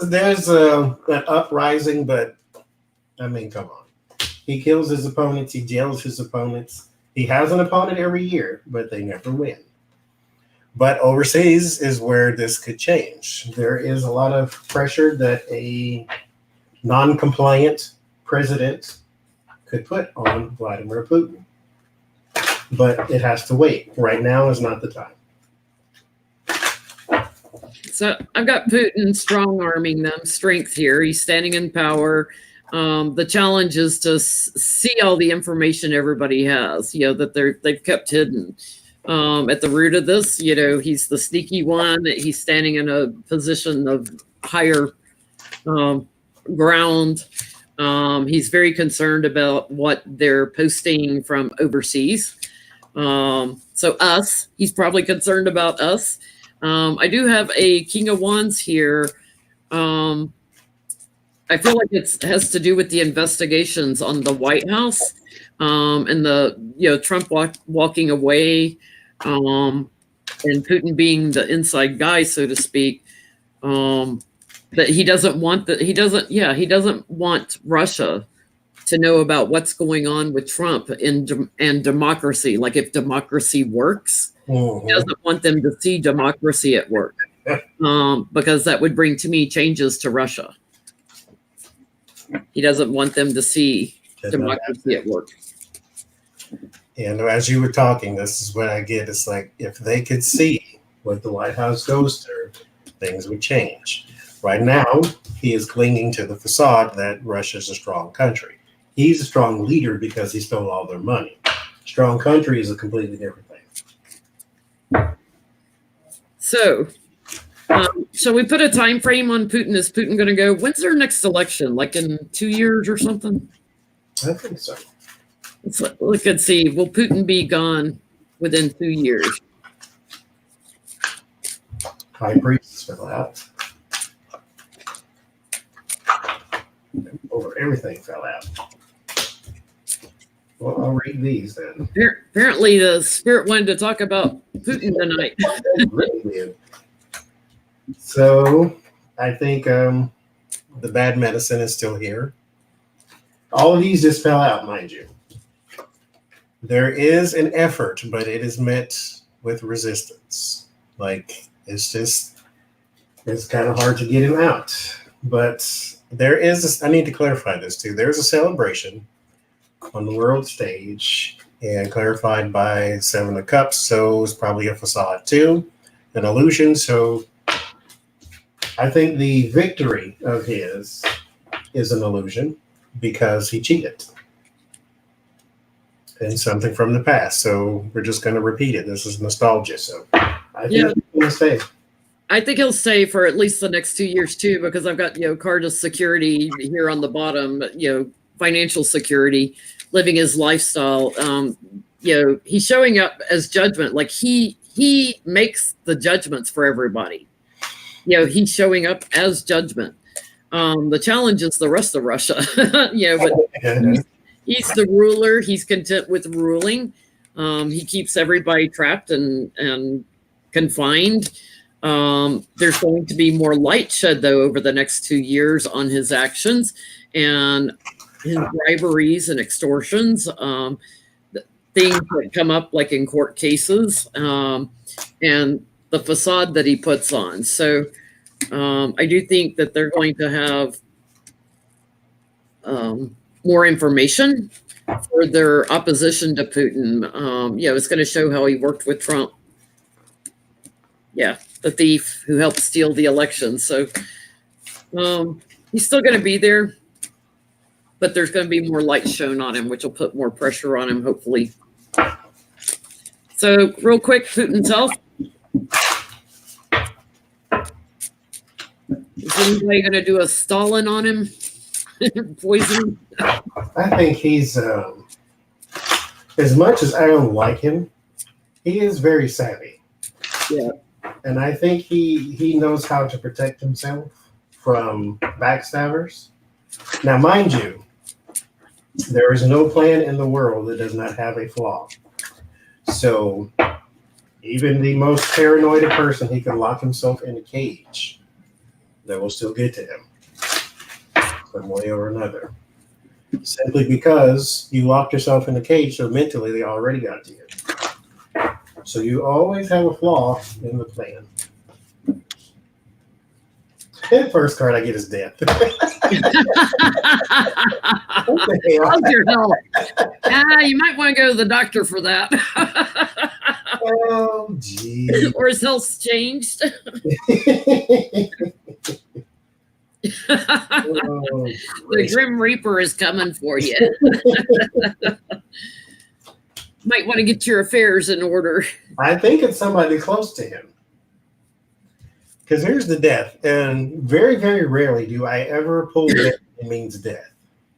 [SPEAKER 1] there's an uprising, but I mean, come on. He kills his opponents. He jails his opponents. He has an opponent every year, but they never win. But overseas is where this could change. There is a lot of pressure that a non-compliant president could put on Vladimir Putin. But it has to wait. Right now is not the time.
[SPEAKER 2] So I've got Putin strong-arming them, strength here. He's standing in power. The challenge is to see all the information everybody has, that they've kept hidden. At the root of this, he's the sneaky one. He's standing in a position of higher ground. He's very concerned about what they're posting from overseas. So us, he's probably concerned about us. I do have a King of Wands here. I feel like it has to do with the investigations on the White House, and the Trump walking away, and Putin being the inside guy, so to speak. That he doesn't want Russia to know about what's going on with Trump and democracy. Like if democracy works, he doesn't want them to see democracy at work, because that would bring, to me, changes to Russia. He doesn't want them to see democracy at work.
[SPEAKER 1] And as you were talking, this is what I get. It's like if they could see what the White House goes through, things would change. Right now, he is clinging to the facade that Russia's a strong country. He's a strong leader because he stole all their money. Strong country is a completely different thing.
[SPEAKER 2] So, shall we put a time frame on Putin? Is Putin going to go? When's their next election? Like in 2 years or something?
[SPEAKER 1] I think so.
[SPEAKER 2] Let's look and see. Will Putin be gone within 2 years?
[SPEAKER 1] High priests fell out. Over everything fell out. Well, I'll read these then.
[SPEAKER 2] Apparently, the spirit wanted to talk about Putin tonight.
[SPEAKER 1] So, I think the bad medicine is still here. All of these just fell out, mind you. There is an effort, but it is met with resistance. Like, it's kind of hard to get him out. But there is, I need to clarify this too. There's a celebration on the world stage and clarified by Seven of Cups. So it's probably a facade too, an illusion. So I think the victory of his is an illusion because he cheated. And something from the past. So we're just going to repeat it. This is nostalgia. So I think he's going to stay.
[SPEAKER 2] I think he'll stay for at least the next 2 years too, because I've got, card of security here on the bottom, financial security, living his lifestyle. He's showing up as judgment. Like he makes the judgments for everybody. He's showing up as judgment. The challenge is the rest of Russia, but he's the ruler. He's content with ruling. He keeps everybody trapped and confined. There's going to be more light shed, though, over the next 2 years on his actions and his briberies and extortions, things that come up like in court cases, and the facade that he puts on. So I do think that they're going to have more information for their opposition to Putin. It's going to show how he worked with Trump. Yeah, the thief who helped steal the election. So he's still going to be there, but there's going to be more light shown on him, which will put more pressure on him, hopefully. So real quick, Putin's health. Is anybody going to do a Stalin on him? Poison?
[SPEAKER 1] I think he's, as much as I don't like him, he is very savvy.
[SPEAKER 2] Yeah.
[SPEAKER 1] And I think he knows how to protect himself from backstabbers. Now, mind you, there is no plan in the world that does not have a flaw. So even the most paranoid person, he can lock himself in a cage that will still get to him some way or another. Simply because you locked yourself in a cage, so mentally they already got to you. So you always have a flaw in the plan. And the first card I get is death. What the hell?
[SPEAKER 2] How's your health? You might want to go to the doctor for that.
[SPEAKER 1] Oh, gee.
[SPEAKER 2] Or his health's changed.
[SPEAKER 1] Oh,
[SPEAKER 2] The Grim Reaper is coming for you. Might want to get your affairs in order.
[SPEAKER 1] I think it's somebody close to him. Because here's the death. And very, very rarely do I ever pull death. It means death.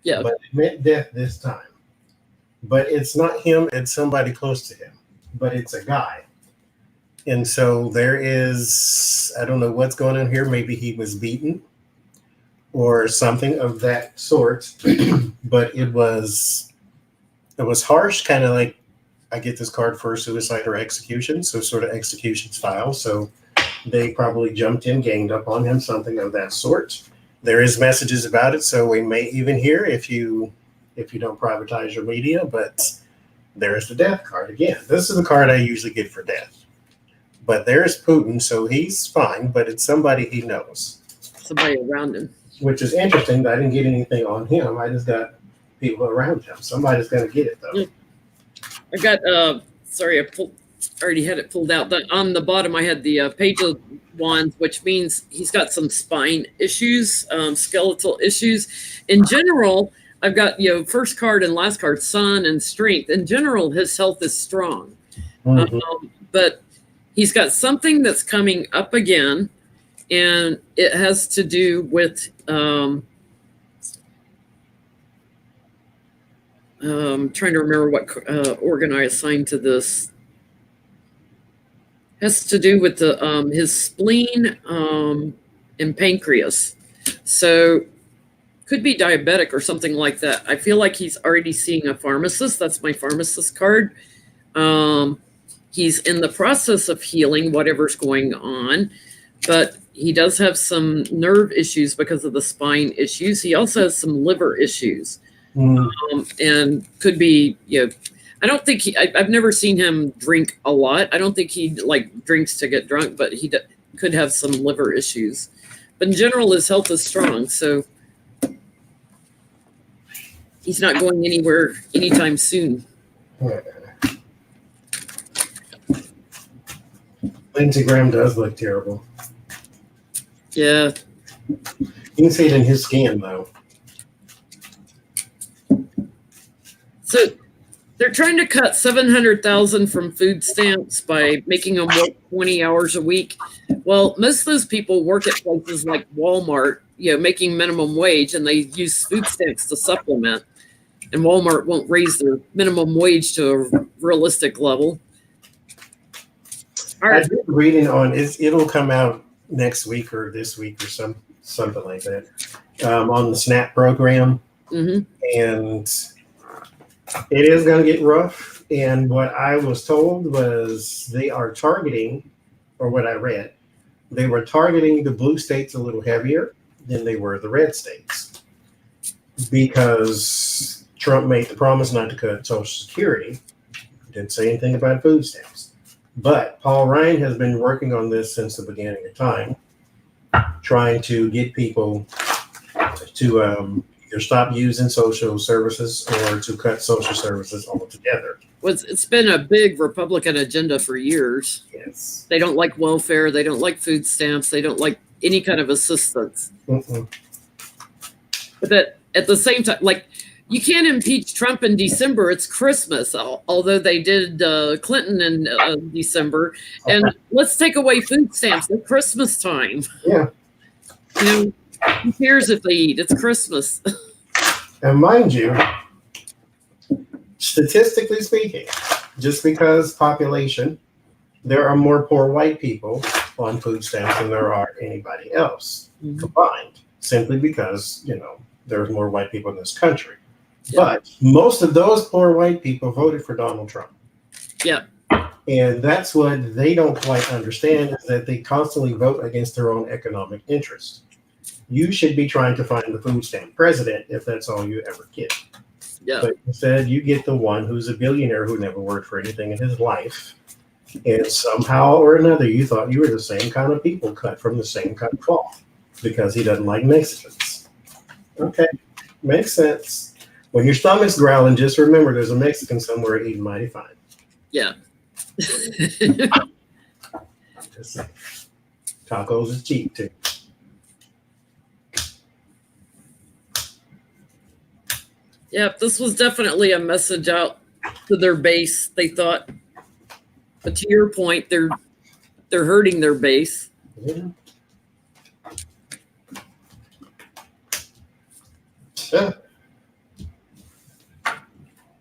[SPEAKER 2] Yeah.
[SPEAKER 1] But it meant death this time. But it's not him. It's somebody close to him. But it's a guy. And so there is, I don't know what's going on here. Maybe he was beaten or something of that sort. But it was harsh, kind of like I get this card for suicide or execution. So sort of execution style. So they probably jumped in, ganged up on him, something of that sort. There is messages about it. So we may even hear if you don't privatize your media, but there's the death card again. This is the card I usually get for death. But there's Putin, so he's fine, but it's somebody he knows.
[SPEAKER 2] Somebody around him.
[SPEAKER 1] Which is interesting. I didn't get anything on him. I just got people around him. Somebody's going to get it, though.
[SPEAKER 2] I got, sorry, I already had it pulled out. But on the bottom, I had the Page of Wands, which means he's got some spine issues, skeletal issues. In general, I've got, first card and last card, Sun and Strength. In general, his health is strong. Mm-hmm. But he's got something that's coming up again, and it has to do with trying to remember what organ I assigned to this. Has to do with the his spleen and pancreas. So could be diabetic or something like that. I feel like he's already seeing a pharmacist. That's my pharmacist card. He's in the process of healing whatever's going on, but he does have some nerve issues because of the spine issues. He also has some liver issues, and could be, I don't think I've never seen him drink a lot. I don't think he drinks to get drunk, but he could have some liver issues. But in general, his health is strong, so he's not going anywhere anytime soon.
[SPEAKER 1] Lindsey Graham does look terrible.
[SPEAKER 2] Yeah.
[SPEAKER 1] You can see it in his skin, though.
[SPEAKER 2] So they're trying to cut $700,000 from food stamps by making them work 20 hours a week. Well, most of those people work at places like Walmart, making minimum wage, and they use food stamps to supplement. And Walmart won't raise their minimum wage to a realistic level.
[SPEAKER 1] I did reading on it'll come out next week or this week or something like that on the SNAP program, and it is going to get rough. And what I was told was they are targeting, or what I read, they were targeting the blue states a little heavier than they were the red states because Trump made the promise not to cut Social Security. Didn't say anything about food stamps. But Paul Ryan has been working on this since the beginning of time, trying to get people to either stop using social services or to cut social services altogether.
[SPEAKER 2] It's been a big Republican agenda for years.
[SPEAKER 1] Yes.
[SPEAKER 2] They don't like welfare. They don't like food stamps. They don't like any kind of assistance. But that at the same time, you can't impeach Trump in December. It's Christmas, although they did Clinton in December. And let's take away food stamps at Christmas time.
[SPEAKER 1] Yeah.
[SPEAKER 2] Who cares if they eat? It's Christmas.
[SPEAKER 1] And mind you, statistically speaking, just because population there are more poor white people on food stamps than there are anybody else combined, simply because, there's more white people in this country. Yeah. But most of those poor white people voted for Donald Trump.
[SPEAKER 2] Yeah.
[SPEAKER 1] And that's what they don't quite understand, is that they constantly vote against their own economic interests. You should be trying to find the food stamp president if that's all you ever get.
[SPEAKER 2] Yeah.
[SPEAKER 1] But instead, you get the one who's a billionaire who never worked for anything in his life. And somehow or another, you thought you were the same kind of people cut from the same kind of cloth because he doesn't like Mexicans. Okay, makes sense. When your stomach's growling, just remember there's a Mexican somewhere eating mighty fine.
[SPEAKER 2] Yeah.
[SPEAKER 1] I'm just saying. Tacos is cheap too.
[SPEAKER 2] Yeah, this was definitely a message out to their base, they thought. But to your point, they're hurting their base.
[SPEAKER 1] Yeah. Yeah.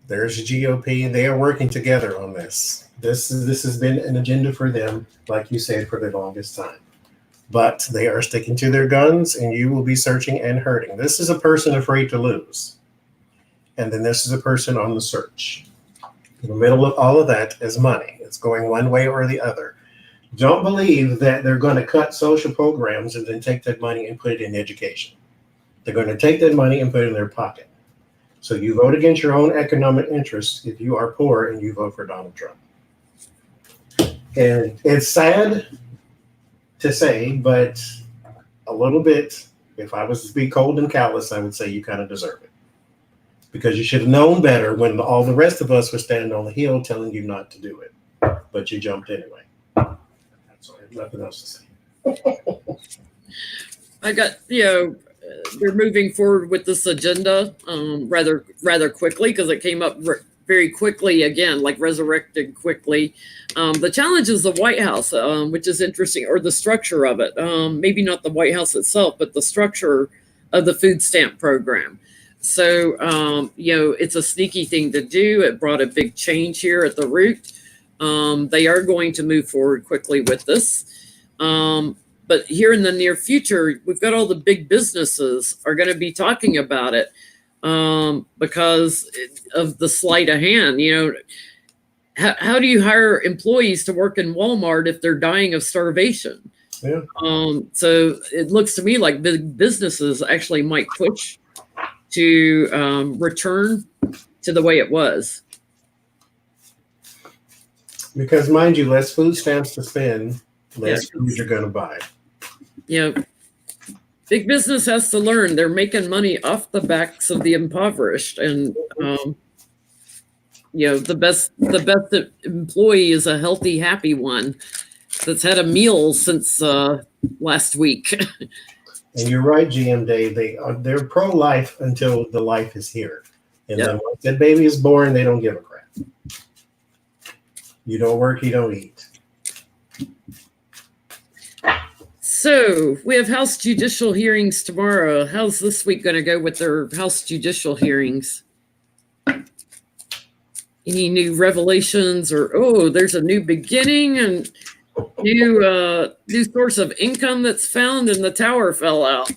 [SPEAKER 1] There's the GOP, and they are working together on this. This has been an agenda for them, like you said, for the longest time. But they are sticking to their guns, and you will be searching and hurting. This is a person afraid to lose. And then this is a person on the search. In the middle of all of that is money. It's going one way or the other. Don't believe that they're going to cut social programs and then take that money and put it in education. They're going to take that money and put it in their pocket. So you vote against your own economic interests if you are poor and you vote for Donald Trump. And it's sad to say, but a little bit, if I was to be cold and callous, I would say you kind of deserve it. Because you should have known better when all the rest of us were standing on the hill telling you not to do it. But you jumped anyway. So I have nothing else to say.
[SPEAKER 2] I got, they're moving forward with this agenda rather quickly because it came up very quickly again, like resurrected quickly. The challenge is the White House, which is interesting, or the structure of it. Maybe not the White House itself, but the structure of the food stamp program. So, it's a sneaky thing to do. It brought a big change here at the root. They are going to move forward quickly with this. But here in the near future, we've got all the big businesses are going to be talking about it because of the sleight of hand. How do you hire employees to work in Walmart if they're dying of starvation?
[SPEAKER 1] Yeah.
[SPEAKER 2] So it looks to me like big businesses actually might push to return to the way it was.
[SPEAKER 1] Because mind you, less food stamps to spend, less food you're going to buy.
[SPEAKER 2] Big business has to learn they're making money off the backs of the impoverished, and the best employee is a healthy, happy one that's had a meal since last week.
[SPEAKER 1] And you're right, GM Dave. They're pro-life until the life is here, and then once that baby is born, they don't give a crap. You don't work, you don't eat.
[SPEAKER 2] So we have House judicial hearings tomorrow. How's this week going to go with their House judicial hearings? Any new revelations, or there's a new beginning and new source of income that's found and the tower fell out.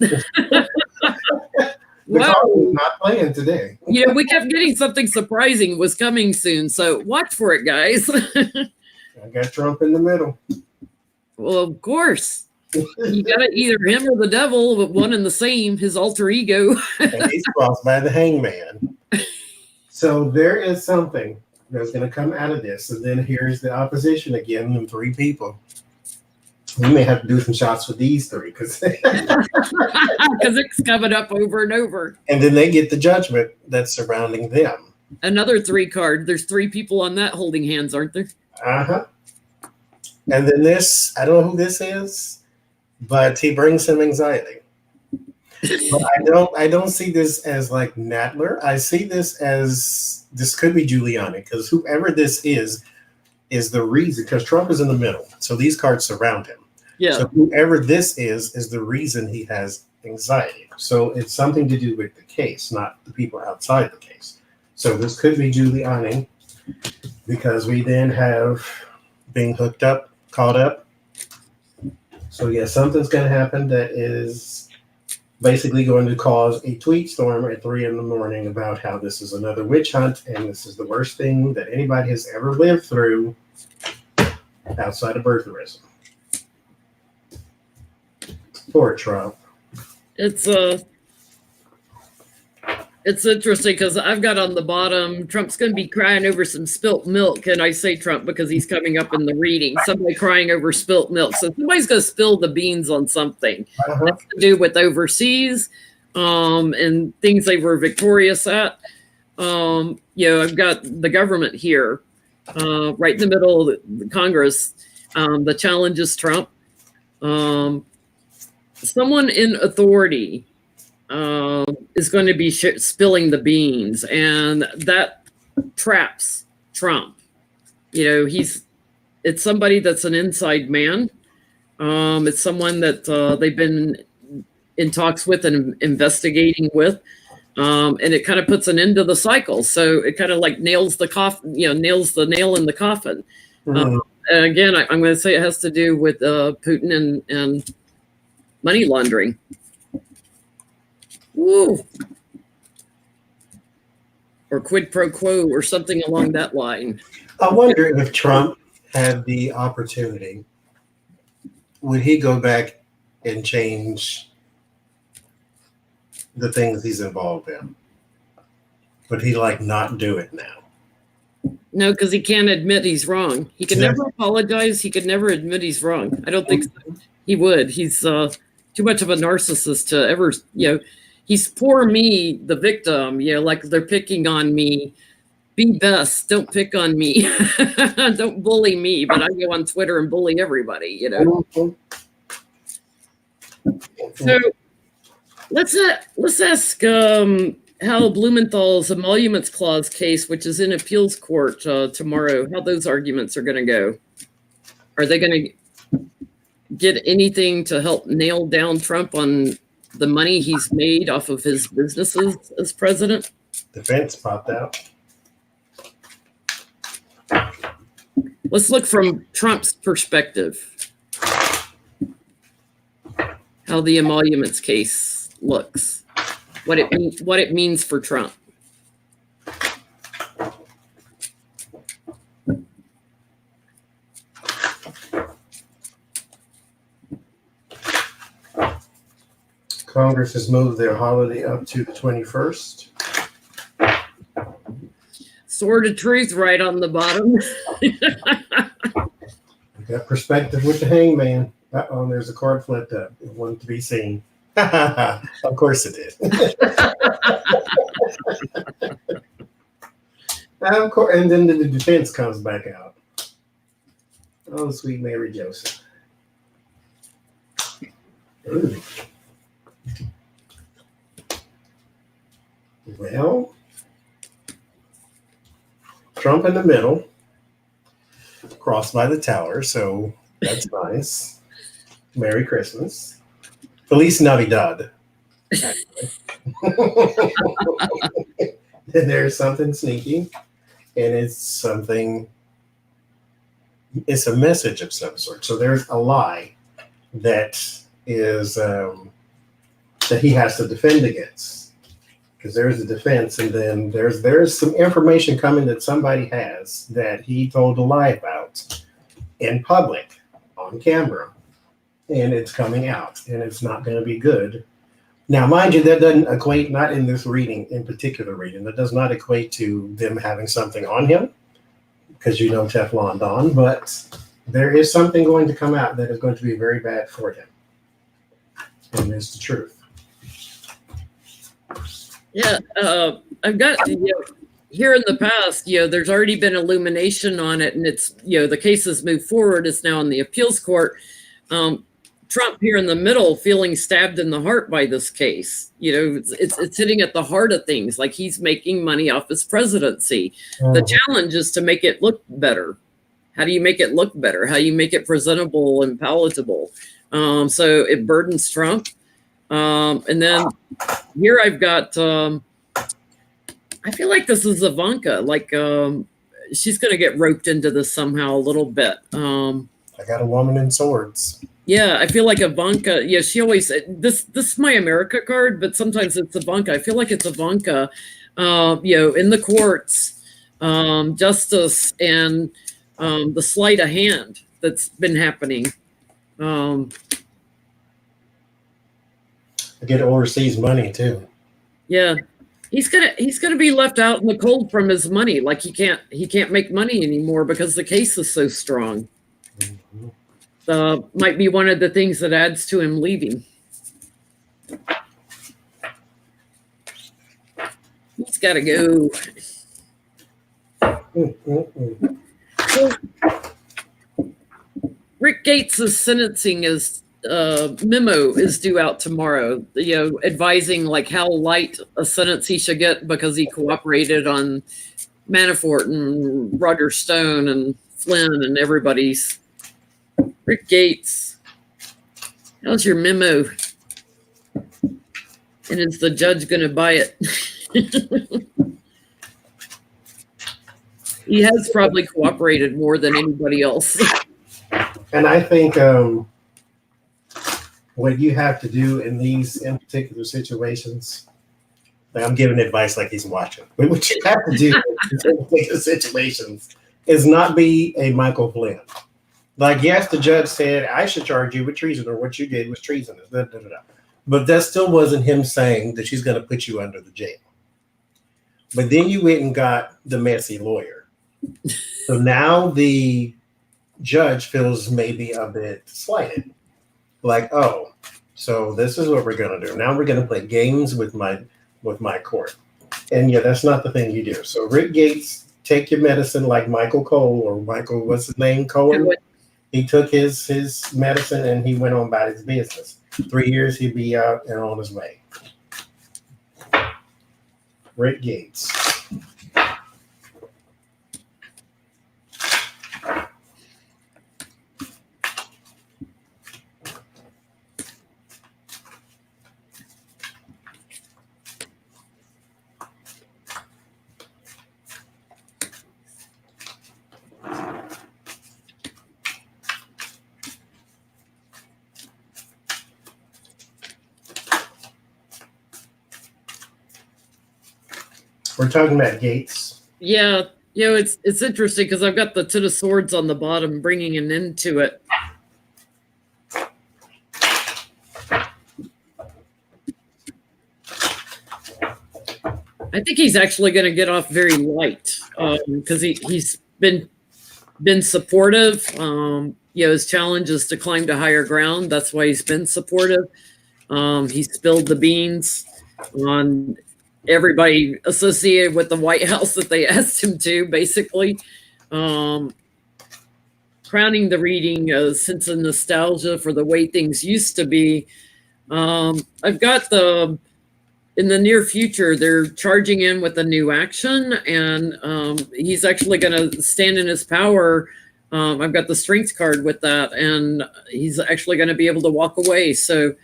[SPEAKER 1] Wow. Not playing today.
[SPEAKER 2] We kept getting something surprising was coming soon, so watch for it, guys.
[SPEAKER 1] I got Trump in the middle.
[SPEAKER 2] Well, of course. You got it, either him or the devil, but one and the same, his alter ego.
[SPEAKER 1] And he's crossed by the hangman. So there is something that's going to come out of this. And then here's the opposition again, and 3 people. We may have to do some shots with these 3 because
[SPEAKER 2] it's coming up over and over.
[SPEAKER 1] And then they get the judgment that's surrounding them.
[SPEAKER 2] Another 3 card. There's 3 people on that holding hands, aren't there?
[SPEAKER 1] Uh-huh. And then this, I don't know who this is, but he brings some anxiety. But I don't see this as like Nadler. I see this as, this could be Giuliani, because whoever this is the reason, because Trump is in the middle. So these cards surround him.
[SPEAKER 2] Yeah.
[SPEAKER 1] So whoever this is the reason he has anxiety. So it's something to do with the case, not the people outside the case. So this could be Giuliani, because we then have being caught up. So yeah, something's going to happen that is basically going to cause a tweet storm at 3 a.m. about how this is another witch hunt and this is the worst thing that anybody has ever lived through outside of birtherism. Poor Trump.
[SPEAKER 2] It's interesting because I've got on the bottom, Trump's going to be crying over some spilt milk. And I say Trump because he's coming up in the reading. Somebody crying over spilt milk. So somebody's going to spill the beans on something. That's to do with overseas and things they were victorious at. I've got the government here right in the middle of the Congress. The challenge is Trump. Someone in authority is going to be spilling the beans, and that traps Trump. It's somebody that's an inside man. It's someone that they've been in talks with and investigating with, and it kind of puts an end to the cycle. So it kind of like nails the nail in the coffin. And again, I'm going to say it has to do with Putin and money laundering. Woo. Or quid pro quo or something along that line.
[SPEAKER 1] I wonder if Trump had the opportunity, would he go back and change the things he's involved in? Would he not do it now?
[SPEAKER 2] No, because he can't admit he's wrong. He can never apologize. He could never admit he's wrong. I don't think he would. He's too much of a narcissist to ever, he's poor me, the victim, like they're picking on me. Be best. Don't pick on me. Don't bully me. But I go on Twitter and bully everybody, So let's ask how Blumenthal's Emoluments Clause case, which is in appeals court tomorrow, how those arguments are going to go. Are they going to get anything to help nail down Trump on the money he's made off of his businesses as president?
[SPEAKER 1] Defense popped out.
[SPEAKER 2] Let's look from Trump's perspective. How the Emoluments case looks. What it means for Trump.
[SPEAKER 1] Congress has moved their holiday up to the 21st.
[SPEAKER 2] Sword of truth right on the bottom.
[SPEAKER 1] We got perspective with the hangman. Uh-oh, there's a card flipped up. It wanted to be seen. Of course it did. Of course, and then the defense comes back out. Oh, sweet Mary Joseph. Ooh. Well, Trump in the middle, crossed by the tower, so that's nice. Merry Christmas. Feliz Navidad. And there's something sneaky, and it's a message of some sort. So there's a lie that is that he has to defend against. Because there's a defense, and then there's some information coming that somebody has that he told a lie about in public, on camera, and it's coming out, and it's not going to be good. Now, mind you, that doesn't equate, not in this reading, in particular reading, that does not equate to them having something on him, because Teflon Don, but there is something going to come out that is going to be very bad for him, and it's the truth.
[SPEAKER 2] Yeah, I've got here in the past, there's already been illumination on it, and it's the case has moved forward. It's now in the appeals court. Trump here in the middle, feeling stabbed in the heart by this case. It's hitting at the heart of things. Like he's making money off his presidency. The challenge is to make it look better. How do you make it look better? How do you make it presentable and palatable? So it burdens Trump. And then here I've got, I feel like this is Ivanka, she's going to get roped into this somehow a little bit.
[SPEAKER 1] I got a woman in swords.
[SPEAKER 2] Yeah, I feel like Ivanka. Yeah, she always this is my America card, but sometimes it's Ivanka. I feel like it's Ivanka. In the courts, justice, and the sleight of hand that's been happening.
[SPEAKER 1] I get overseas money too.
[SPEAKER 2] Yeah, he's gonna be left out in the cold from his money. Like he can't make money anymore because the case is so strong.
[SPEAKER 1] Mm-hmm.
[SPEAKER 2] Might be one of the things that adds to him leaving. He's got to go. So, Rick Gates' sentencing memo is due out tomorrow. Advising like how light a sentence he should get because he cooperated on Manafort and Roger Stone and Flynn and everybody's. Rick Gates, how's your memo? And is the judge going to buy it? He has probably cooperated more than anybody else.
[SPEAKER 1] And I think what you have to do in particular situations, like I'm giving advice like he's watching, but what you have to do in particular situations is not be a Michael Flynn. Like, yes, the judge said, I should charge you with treason, or what you did was treasonous. Da, da, da, da. But that still wasn't him saying that she's going to put you under the jail. But then you went and got the messy lawyer. So now the judge feels maybe a bit slighted. Like, oh, so this is what we're going to do. Now we're going to play games with my court. And yeah, that's not the thing you do. So Rick Gates, take your medicine like Michael Cole, or Michael, what's his name, Cohen? He took his medicine and he went on about his business. 3 years, he'd be out and on his way. Rick Gates. We're talking about Gates.
[SPEAKER 2] Yeah, it's interesting because I've got the Ten of Swords on the bottom, bringing an end to it. I think he's actually going to get off very light because he's been supportive. His challenge is to climb to higher ground. That's why he's been supportive. He spilled the beans on everybody associated with the White House that they asked him to, basically. Crowning the reading, sense of nostalgia for the way things used to be. I've got in the near future, they're charging in with a new action, and he's actually going to stand in his power. I've got the strength card with that, and he's actually going to be able to walk away. So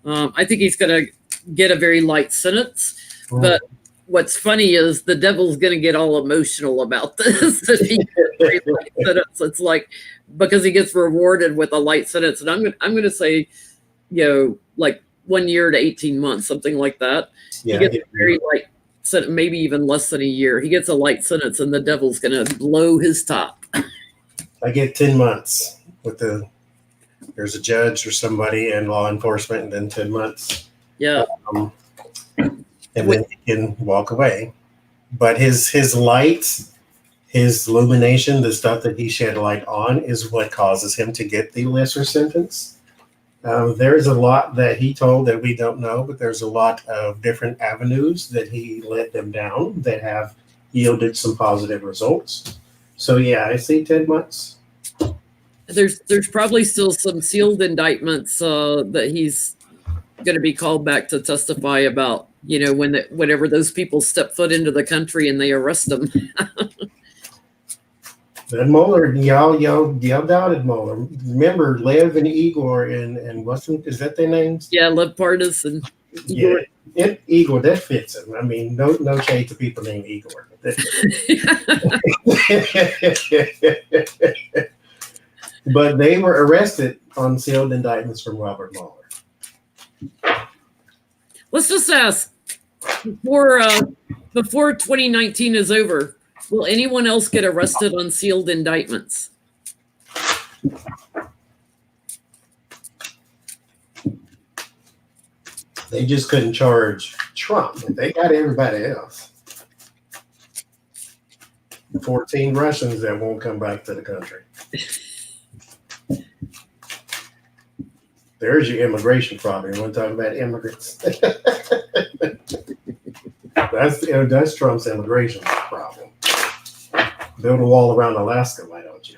[SPEAKER 2] I think he's going to get a very light sentence. But what's funny is the devil's going to get all emotional about this. If he gets a very light sentence, it's like because he gets rewarded with a light sentence, and I'm going to say, like 1 year to 18 months, something like that.
[SPEAKER 1] Yeah,
[SPEAKER 2] he gets a very light sentence, maybe even less than a year. He gets a light sentence, and the devil's going to blow his top.
[SPEAKER 1] I get 10 months with there's a judge or somebody in law enforcement, and then 10 months.
[SPEAKER 2] Yeah.
[SPEAKER 1] And then he can walk away. But his light, his illumination, the stuff that he shed light on is what causes him to get the lesser sentence. There's a lot that he told that we don't know, but there's a lot of different avenues that he led them down that have yielded some positive results. So yeah, I see 10 months.
[SPEAKER 2] There's probably still some sealed indictments that he's going to be called back to testify about. Whenever those people step foot into the country and they arrest them.
[SPEAKER 1] Then Mueller, y'all doubted Mueller. Remember, Lev and Igor and is that their names?
[SPEAKER 2] Yeah, Lev Parnas and Igor.
[SPEAKER 1] Igor, that fits him. I mean, no shade to people named Igor. But they were arrested on sealed indictments from Robert Mueller.
[SPEAKER 2] Let's just ask, before 2019 is over, will anyone else get arrested on sealed indictments?
[SPEAKER 1] They just couldn't charge Trump, but they got everybody else. 14 Russians that won't come back to the country. There's your immigration problem. You want to talk about immigrants? That's Trump's immigration problem. Build a wall around Alaska, why don't you?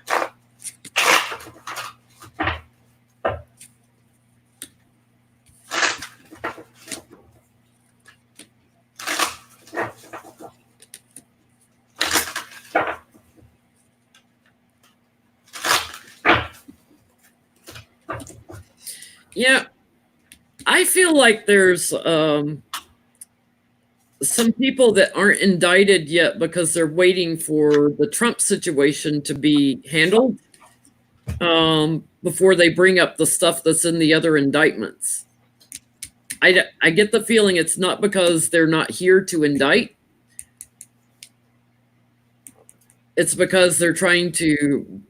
[SPEAKER 2] Yeah, I feel like there's some people that aren't indicted yet because they're waiting for the Trump situation to be handled before they bring up the stuff that's in the other indictments. I get the feeling it's not because they're not here to indict. It's because they're trying to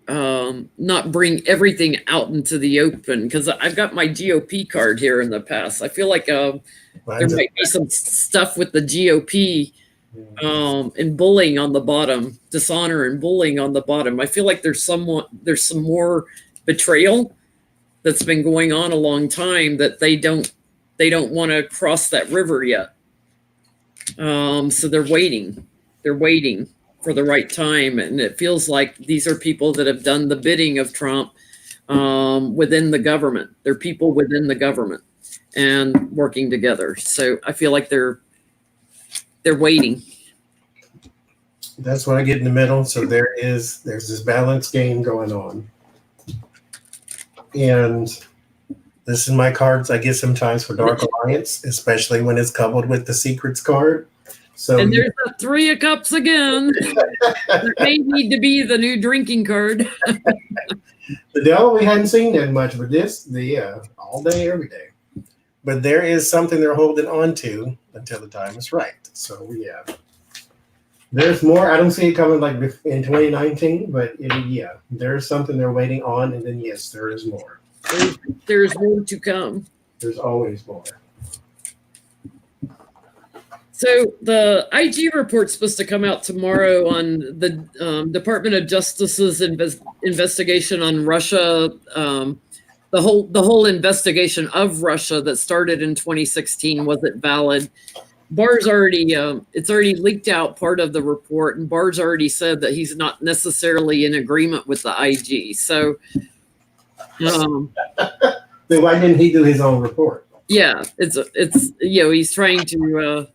[SPEAKER 2] not bring everything out into the open. Because I've got my GOP card here in the past. I feel like there might be some stuff with the GOP and bullying on the bottom, dishonor and bullying on the bottom. I feel like there's some more betrayal that's been going on a long time that they don't want to cross that river yet. So they're waiting. They're waiting for the right time, and it feels like these are people that have done the bidding of Trump within the government. They're people within the government and working together. So I feel like they're waiting.
[SPEAKER 1] That's what I get in the middle. So there's this balance game going on, and this is my cards I get sometimes for Dark Alliance, especially when it's coupled with the Secrets card. So,
[SPEAKER 2] and there's a 3 of Cups again. That may need to be the new drinking card.
[SPEAKER 1] The devil, we hadn't seen that much, but all day, every day. But there is something they're holding on to until the time is right. So yeah, there's more. I don't see it coming like in 2019, but there's something they're waiting on, and then yes, there is more.
[SPEAKER 2] There's more to come.
[SPEAKER 1] There's always more.
[SPEAKER 2] So the IG report's supposed to come out tomorrow on the Department of Justice's investigation on Russia, the whole investigation of Russia that started in 2016. Was it valid? Barr's already it's already leaked out part of the report, and Barr's already said that he's not necessarily in agreement with the IG. So,
[SPEAKER 1] then why didn't he do his own report?
[SPEAKER 2] Yeah, it's he's trying to.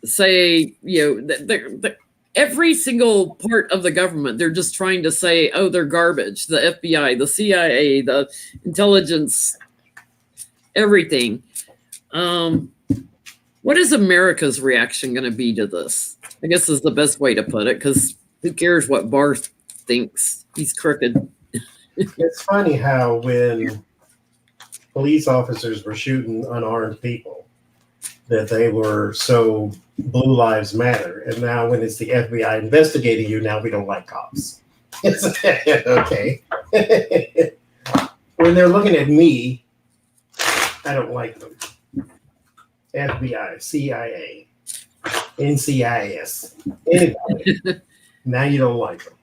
[SPEAKER 2] Say, that every single part of the government, they're just trying to say, oh, they're garbage. The FBI, the CIA, the intelligence, everything. What is America's reaction going to be to this? I guess is the best way to put it, because who cares what Barr thinks? He's crooked.
[SPEAKER 1] It's funny how when police officers were shooting unarmed people, that they were so Blue Lives Matter. And now when it's the FBI investigating you, now we don't like cops. Okay. When they're looking at me, I don't like them. FBI, CIA, NCIS, anybody. Now you don't like them.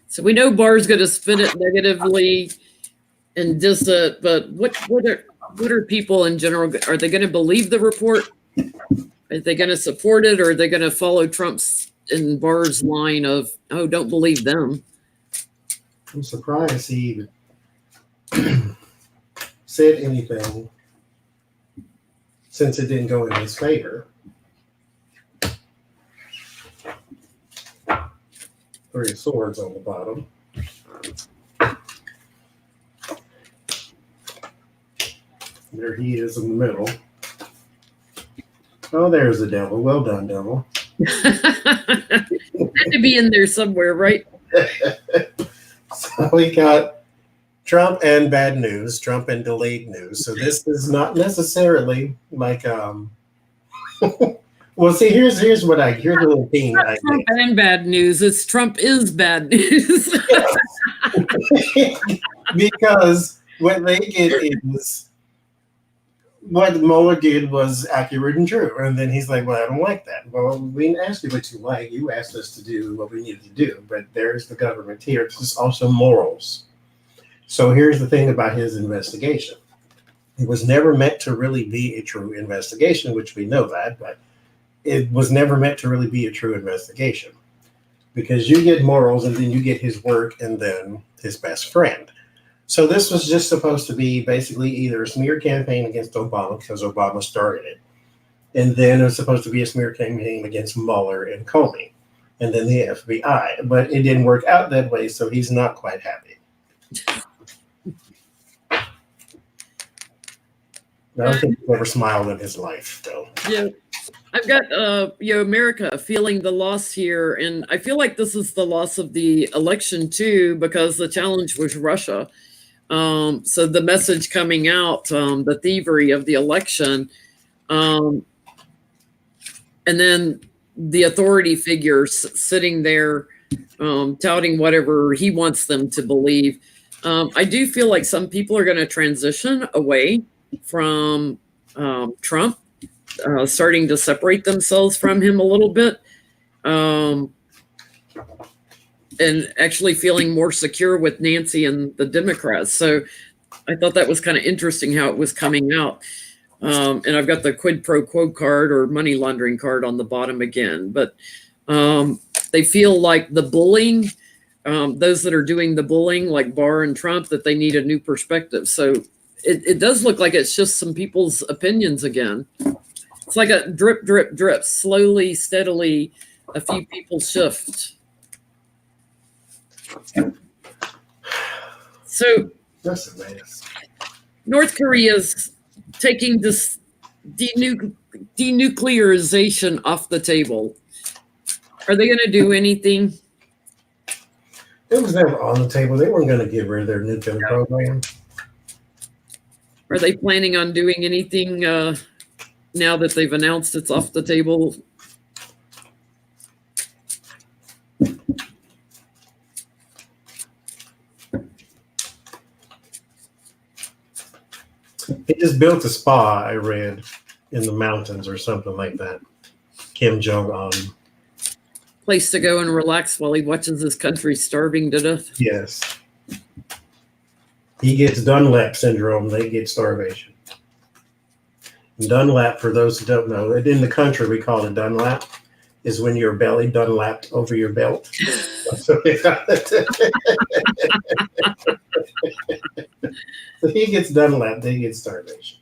[SPEAKER 2] So we know Barr's going to spin it negatively and diss it, but what are people in general? Are they going to believe the report? Are they going to support it, or are they going to follow Trump's and Barr's line of, oh, don't believe them?
[SPEAKER 1] I'm surprised he even said anything since it didn't go in his favor. 3 of Swords on the bottom. There he is in the middle. Oh, there's the devil. Well done, devil.
[SPEAKER 2] Had to be in there somewhere, right?
[SPEAKER 1] So we got Trump and bad news, Trump and delayed news. So this is not necessarily like well, see, here's what here's a little thing.
[SPEAKER 2] Trump and bad news. It's Trump is bad news.
[SPEAKER 1] Because what they get is what Mueller did was accurate and true. And then he's like, well, I don't like that. Well, we didn't ask you what you like. You asked us to do what we needed to do. But there's the government here. This is also morals. So here's the thing about his investigation. It was never meant to really be a true investigation, which we know that, but it was never meant to really be a true investigation. Because you get morals and then you get his work and then his best friend. So this was just supposed to be basically either a smear campaign against Obama because Obama started it. And then it was supposed to be a smear campaign against Mueller and Comey. And then the FBI. But it didn't work out that way, so he's not quite happy. I don't think he's ever smiled in his life, though.
[SPEAKER 2] Yeah. I've got America feeling the loss here, and I feel like this is the loss of the election too, because the challenge was Russia. So the message coming out, the thievery of the election, and then the authority figures sitting there touting whatever he wants them to believe. I do feel like some people are going to transition away from Trump. Starting to separate themselves from him a little bit, and actually feeling more secure with Nancy and the Democrats. So I thought that was kind of interesting how it was coming out. And I've got the quid pro quo card or money laundering card on the bottom again. But they feel like the bullying, those that are doing the bullying, like Barr and Trump, that they need a new perspective. So it does look like it's just some people's opinions again. It's like a drip, drip, drip, slowly, steadily, a few people shift. So
[SPEAKER 1] That's a mess.
[SPEAKER 2] North Korea's taking this denuclearization off the table. Are they going to do anything?
[SPEAKER 1] It was never on the table. They weren't going to get rid of their nuclear program.
[SPEAKER 2] Are they planning on doing anything now that they've announced it's off the table?
[SPEAKER 1] He just built a spa, I read, in the mountains or something like that. Kim Jong Un.
[SPEAKER 2] Place to go and relax while he watches his country starving to death.
[SPEAKER 1] Yes. He gets Dunlap syndrome. They get starvation. Dunlap, for those who don't know, in the country we call it Dunlap, is when your belly Dunlapped over your belt. So he gets Dunlap, they get starvation.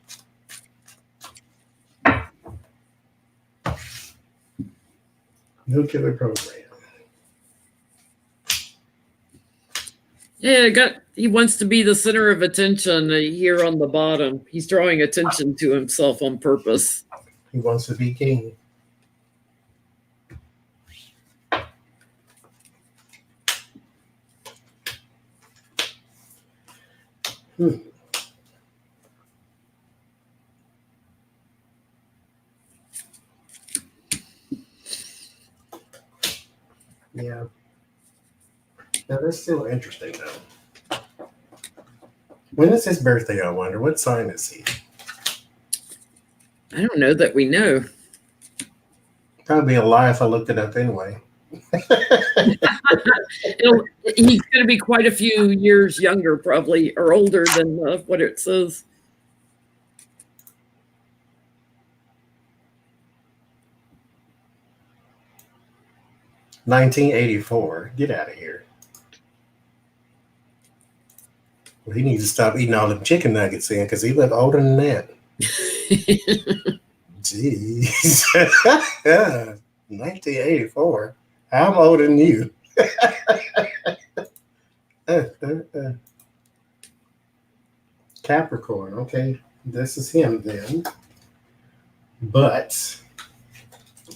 [SPEAKER 1] Nuclear program.
[SPEAKER 2] Yeah, he wants to be the center of attention here on the bottom. He's drawing attention to himself on purpose.
[SPEAKER 1] He wants to be king. Yeah. Now that's still interesting though. When is his birthday, I wonder? What sign is he?
[SPEAKER 2] I don't know that we know.
[SPEAKER 1] That'd be a lie if I looked it up anyway.
[SPEAKER 2] He's going to be quite a few years younger, probably, or older than what it says.
[SPEAKER 1] $1984. Get out of here. Well, he needs to stop eating all them chicken nuggets in because he looked older than that. Jeez. 1984. I'm older than you. Capricorn, okay. this is him then. But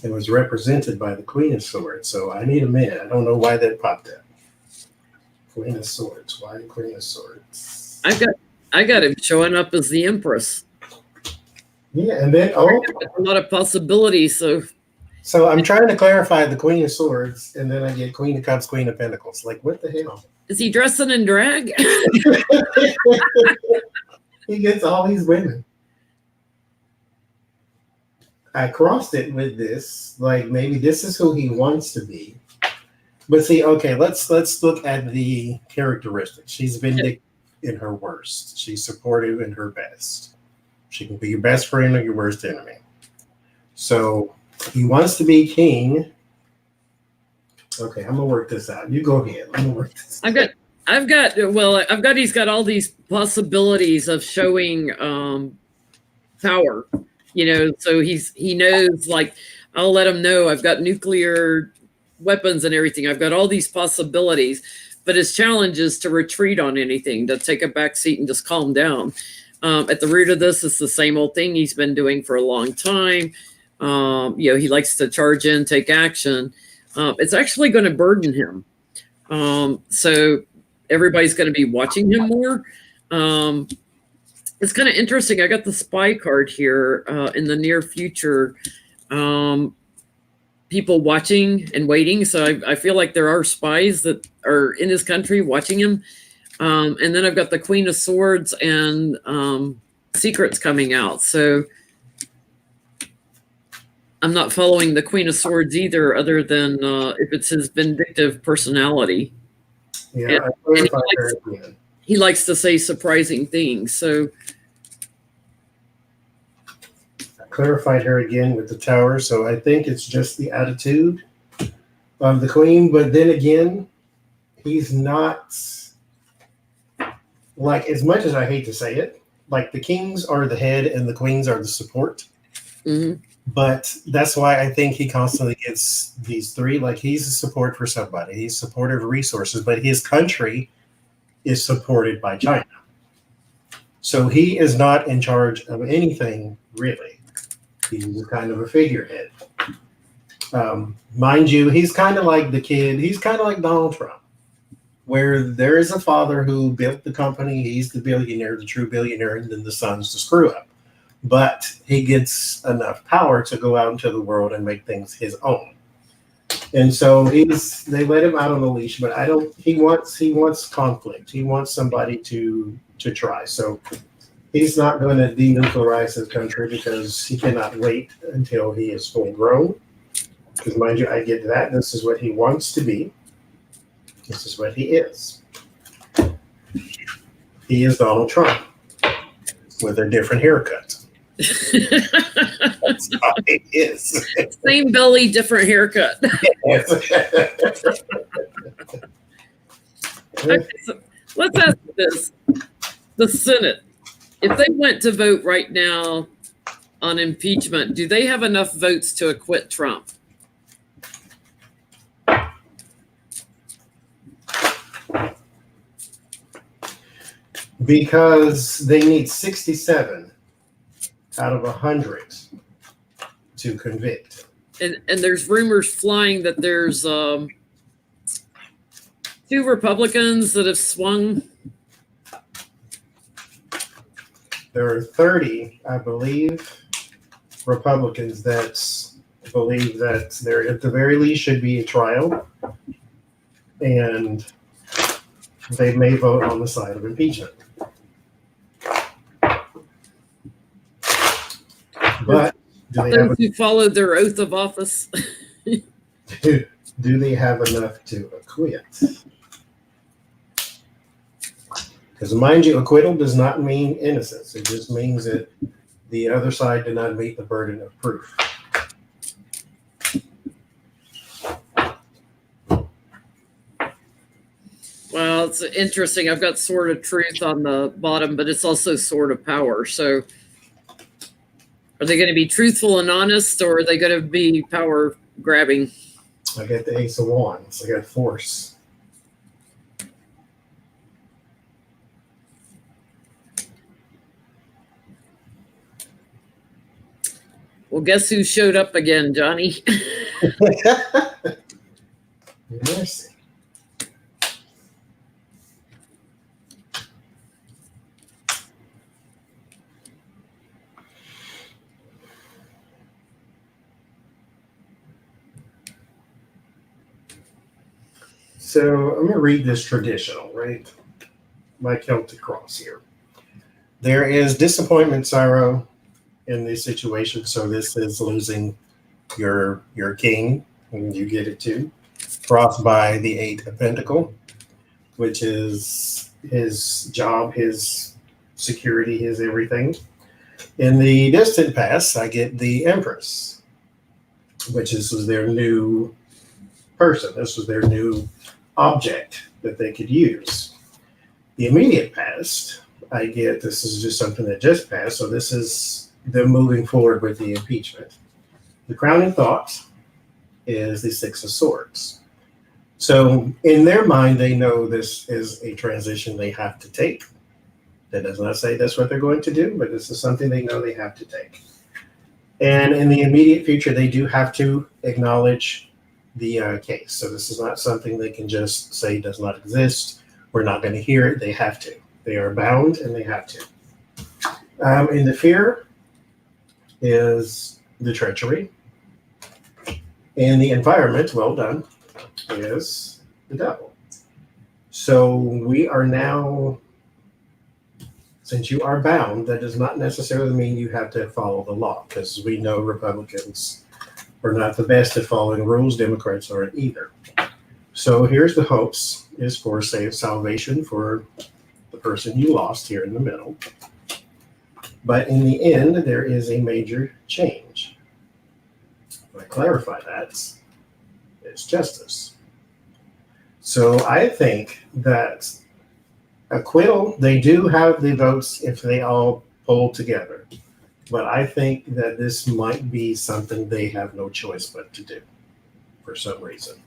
[SPEAKER 1] it was represented by the Queen of Swords. So I need a minute. I don't know why that popped up. Queen of Swords. Why the Queen of Swords?
[SPEAKER 2] I got him showing up as the Empress.
[SPEAKER 1] Yeah, and then
[SPEAKER 2] a lot of possibilities.
[SPEAKER 1] So I'm trying to clarify the Queen of Swords, and then I get Queen of Cups, Queen of Pentacles. Like, what the hell?
[SPEAKER 2] Is he dressing in drag?
[SPEAKER 1] He gets all these women. I crossed it with this, like maybe this is who he wants to be. But see, okay, let's look at the characteristics. She's vindictive in her worst. She's supportive in her best. She can be your best friend or your worst enemy. So he wants to be king. Okay, I'm gonna work this out. You go ahead. I'm gonna work this out.
[SPEAKER 2] I've got he's got all these possibilities of showing power. So he knows, like, I'll let him know I've got nuclear weapons and everything. I've got all these possibilities, but his challenge is to retreat on anything, to take a back seat and just calm down. At the root of this is the same old thing he's been doing for a long time. He likes to charge in, take action. It's actually going to burden him. So everybody's going to be watching him more. It's kind of interesting. I got the spy card here in the near future. People watching and waiting. So I feel like there are spies that are in his country watching him. And then I've got the Queen of Swords and secrets coming out. So I'm not following the Queen of Swords either, other than if it's his vindictive personality.
[SPEAKER 1] Yeah,
[SPEAKER 2] and he likes to say surprising things. So
[SPEAKER 1] I clarified her again with the Tower. So I think it's just the attitude of the Queen. But then again, he's not, like, as much as I hate to say it, like the kings are the head and the queens are the support.
[SPEAKER 2] Mm-hmm.
[SPEAKER 1] But that's why I think he constantly gets these three. Like, he's a support for somebody. He's supportive of resources, but his country is supported by China. So he is not in charge of anything, really. He's kind of a figurehead. Mind you, he's kind of like the kid. He's kind of like Donald Trump, where there is a father who built the company. He's the billionaire, the true billionaire, and then the son's the screw up. But he gets enough power to go out into the world and make things his own. And so they let him out on the leash, but he wants conflict. He wants somebody to try. So he's not going to denuclearize his country because he cannot wait until he is full grown. Because mind you, I get that. This is what he wants to be. This is what he is. He is Donald Trump with a different haircut. That's how it is.
[SPEAKER 2] Same belly, different haircut.
[SPEAKER 1] Yes.
[SPEAKER 2] Okay, so let's ask this. The Senate, if they went to vote right now on impeachment, do they have enough votes to acquit Trump?
[SPEAKER 1] Because they need 67 out of 100 to convict.
[SPEAKER 2] And there's rumors flying that there's 2 Republicans that have swung.
[SPEAKER 1] There are 30, I believe, Republicans that believe that there, at the very least, should be a trial, and they may vote on the side of impeachment. But do they
[SPEAKER 2] Those who followed their oath of office.
[SPEAKER 1] do they have enough to acquit? Because mind you, acquittal does not mean innocence. It just means that the other side did not meet the burden of proof.
[SPEAKER 2] Well, it's interesting. I've got sword of truth on the bottom, but it's also sword of power. So are they going to be truthful and honest, or are they going to be power grabbing?
[SPEAKER 1] I got the Ace of Wands. I got force.
[SPEAKER 2] Well, guess who showed up again, Johnny?
[SPEAKER 1] Mercy. So I'm going to read this traditional, right? My Celtic cross here. There is disappointment, sorrow in this situation. So this is losing your king, and you get it too. Crossed by the 8 of Pentacle, which is his job, his security, his everything. In the distant past, I get the Empress, which was their new person. This was their new object that they could use. The immediate past, I get this is just something that just passed. So this is them moving forward with the impeachment. The crowning thought is the 6 of Swords. So in their mind, they know this is a transition they have to take. That does not say that's what they're going to do, but this is something they know they have to take. And in the immediate future, they do have to acknowledge the case. So this is not something they can just say does not exist. We're not going to hear it. They have to. They are bound and they have to. And the fear is the treachery. And the environment, well done, is the devil. So we are now, since you are bound, that does not necessarily mean you have to follow the law, because we know Republicans are not the best at following rules. Democrats aren't either. So here's the hopes is for salvation for the person you lost here in the middle. But in the end, there is a major change. If I clarify that, it's justice. So I think that acquittal, they do have the votes if they all poll together. But I think that this might be something they have no choice but to do for some reason.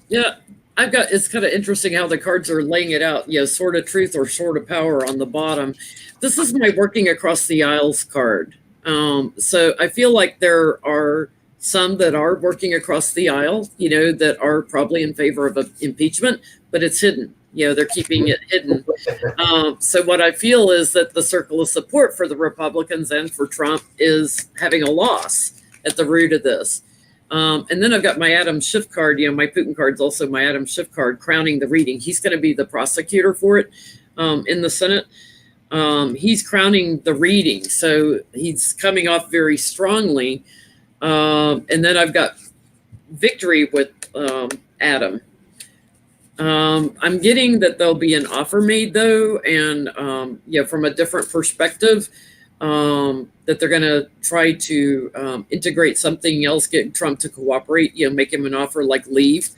[SPEAKER 2] Yeah, it's kind of interesting how the cards are laying it out. Sword of truth or sword of power on the bottom. This is my working across the aisles card. So I feel like there are some that are working across the aisle, that are probably in favor of impeachment, but it's hidden. They're keeping it hidden. So what I feel is that the circle of support for the Republicans and for Trump is having a loss at the root of this. And then I've got my Adam Schiff card. My Putin card's also my Adam Schiff card, crowning the reading. He's going to be the prosecutor for it in the Senate. He's crowning the reading. So he's coming off very strongly. And then I've got victory with Adam. I'm getting that there'll be an offer made, though, and from a different perspective, that they're going to try to integrate something else, get Trump to cooperate, make him an offer like leave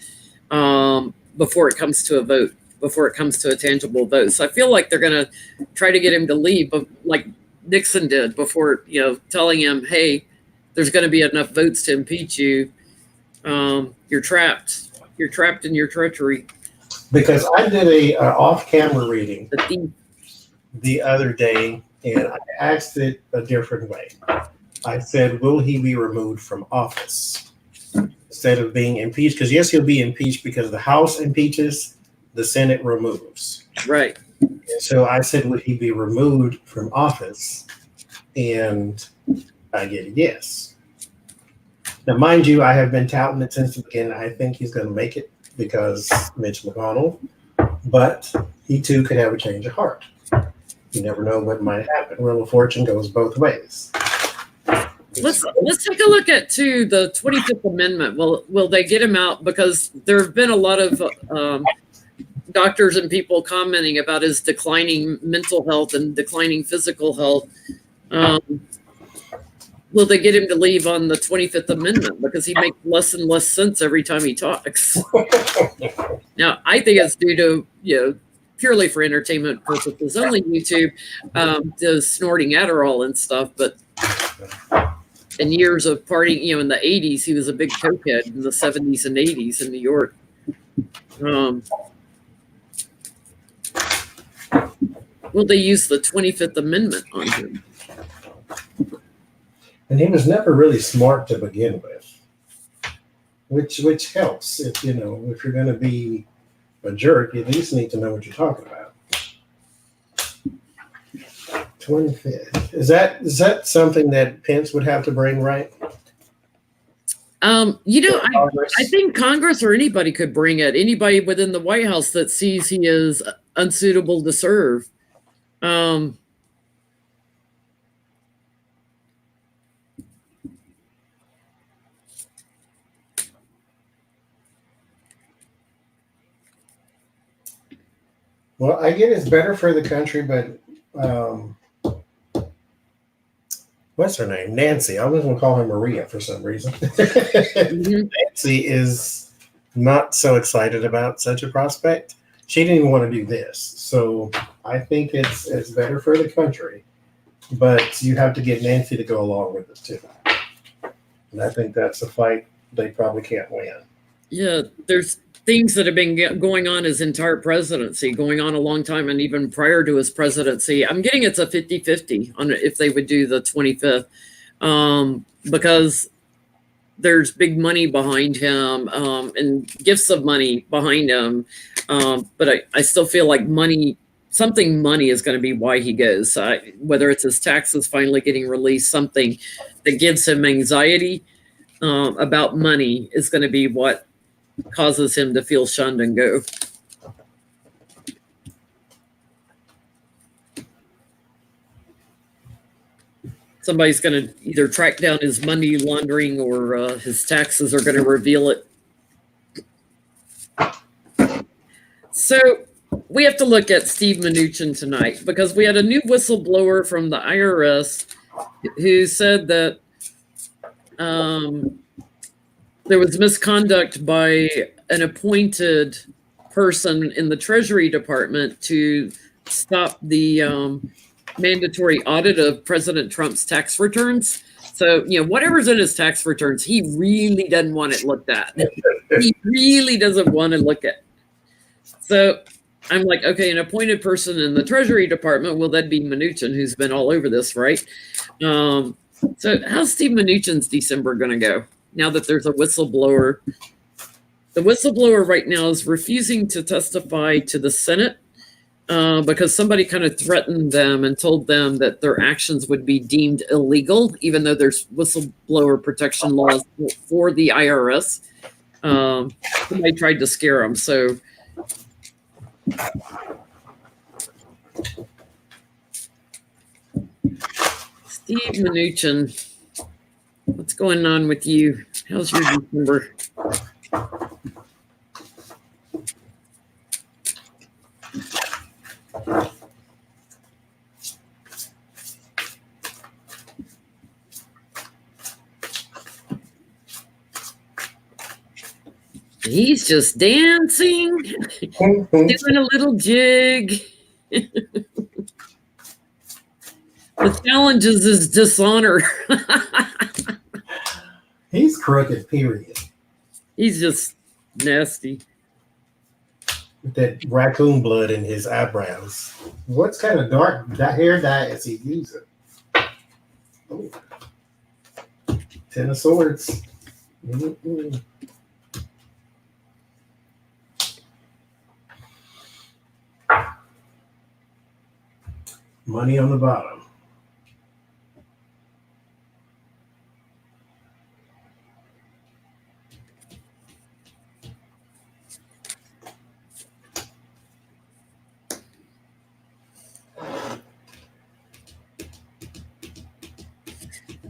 [SPEAKER 2] before it comes to a vote, before it comes to a tangible vote. So I feel like they're going to try to get him to leave, like Nixon did before, telling him, hey, there's going to be enough votes to impeach you. You're trapped. You're trapped in your treachery.
[SPEAKER 1] Because I did a off-camera reading the other day, and I asked it a different way. I said, will he be removed from office instead of being impeached? Because yes, he'll be impeached because the House impeaches, the Senate removes.
[SPEAKER 2] Right.
[SPEAKER 1] And so I said, would he be removed from office? And I get a yes. Now, mind you, I have been touting it since the beginning. I think he's going to make it because Mitch McConnell, but he too could have a change of heart. You never know what might happen. Wheel of Fortune goes both ways.
[SPEAKER 2] Let's take a look at the 25th Amendment. Will they get him out? Because there have been a lot of doctors and people commenting about his declining mental health and declining physical health. Will they get him to leave on the 25th Amendment? Because he makes less and less sense every time he talks. Now, I think it's due to, purely for entertainment purposes, only YouTube, does snorting Adderall and stuff. But in years of partying, in the 80s, he was a big cokehead in the 70s and 80s in New York. Will they use the 25th Amendment on him?
[SPEAKER 1] And he was never really smart to begin with, which helps. If you know, if you're going to be a jerk, you at least need to know what you're talking about. 25th. Is that something that Pence would have to bring, right?
[SPEAKER 2] I think Congress or anybody could bring it. Anybody within the White House that sees he is unsuitable to serve.
[SPEAKER 1] Well, I get it's better for the country, but what's her name? Nancy. I was going to call her Maria for some reason.
[SPEAKER 2] Mm-hmm.
[SPEAKER 1] Nancy is not so excited about such a prospect. She didn't even want to do this. So I think it's better for the country, but you have to get Nancy to go along with it too. And I think that's a fight they probably can't win.
[SPEAKER 2] Yeah, there's things that have been going on his entire presidency, going on a long time, and even prior to his presidency. I'm getting it's a 50-50 on if they would do the 25th, because there's big money behind him, and gifts of money behind him. But I still feel like money is going to be why he goes. Whether it's his taxes finally getting released, something that gives him anxiety about money is going to be what causes him to feel shunned and go. Somebody's going to either track down his money laundering or his taxes are going to reveal it. So we have to look at Steve Mnuchin tonight because we had a new whistleblower from the IRS who said that there was misconduct by an appointed person in the Treasury Department to stop the mandatory audit of President Trump's tax returns. So, whatever's in his tax returns, he really doesn't want it looked at. He really doesn't want to look at. So I'm like, okay, an appointed person in the Treasury Department, well, that'd be Mnuchin, who's been all over this, right? So how's Steve Mnuchin's December going to go now that there's a whistleblower? The whistleblower right now is refusing to testify to the Senate because somebody kind of threatened them and told them that their actions would be deemed illegal, even though there's whistleblower protection laws for the IRS. Somebody tried to scare them. So Steve Mnuchin, what's going on with you? How's your December? He's just dancing, doing a little jig. The challenge is his dishonor.
[SPEAKER 1] He's crooked, period.
[SPEAKER 2] He's just nasty.
[SPEAKER 1] With that raccoon blood in his eyebrows. What kind of dark hair dye is he using? Oh. 10 of Swords. Mm-hmm. Money on the bottom.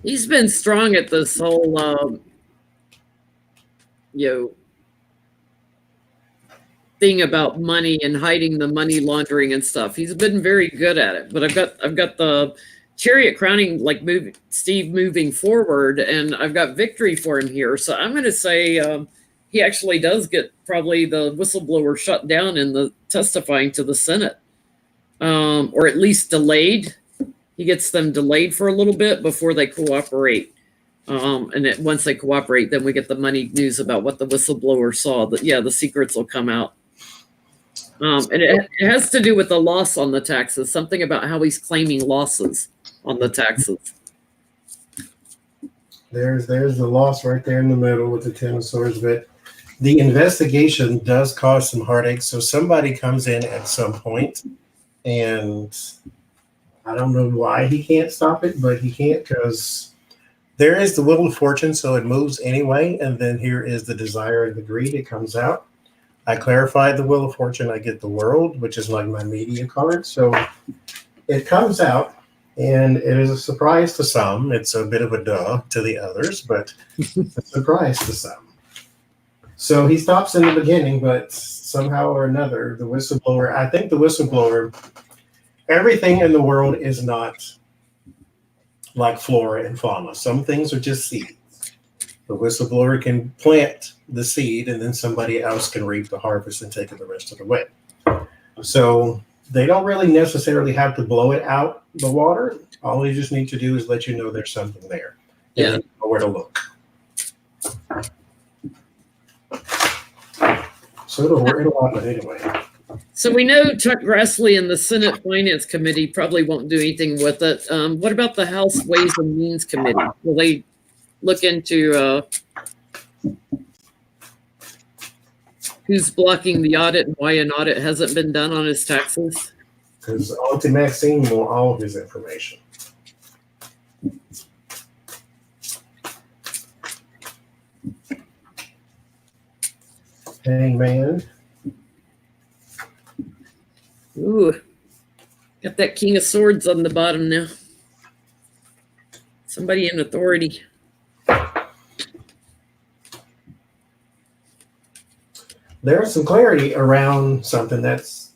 [SPEAKER 2] He's been strong at this whole, thing about money and hiding the money laundering and stuff. He's been very good at it. But I've got the chariot crowning, like Steve moving forward, and I've got victory for him here. So I'm going to say he actually does get probably the whistleblower shut down in the testifying to the Senate, or at least delayed. He gets them delayed for a little bit before they cooperate. And once they cooperate, then we get the money news about what the whistleblower saw. That the secrets will come out. And it has to do with the loss on the taxes, something about how he's claiming losses on the taxes.
[SPEAKER 1] There's the loss right there in the middle with the Ten of Swords. But the investigation does cause some heartache. So somebody comes in at some point, and I don't know why he can't stop it, but he can't, because there is the wheel of fortune, so it moves anyway. And then here is the desire and the greed. It comes out. I clarified the wheel of fortune. I get the world, which is like my media card. So it comes out, and it is a surprise to some. It's a bit of a duh to the others, but a surprise to some. So he stops in the beginning, but somehow or another, the whistleblower, I think the whistleblower, everything in the world is not like flora and fauna. Some things are just seeds. The whistleblower can plant the seed, and then somebody else can reap the harvest and take it the rest of the way. So they don't really necessarily have to blow it out the water. All they just need to do is let you know there's something there.
[SPEAKER 2] Yeah.
[SPEAKER 1] And know where to look. So it'll happen anyway.
[SPEAKER 2] So we know Chuck Grassley and the Senate Finance Committee probably won't do anything with it. What about the House Ways and Means Committee? Will they look into who's blocking the audit and why an audit hasn't been done on his taxes?
[SPEAKER 1] Because Auntie Maxine wants all of his information. Hangman.
[SPEAKER 2] Ooh, got that King of Swords on the bottom now. Somebody in authority.
[SPEAKER 1] There's some clarity around something that's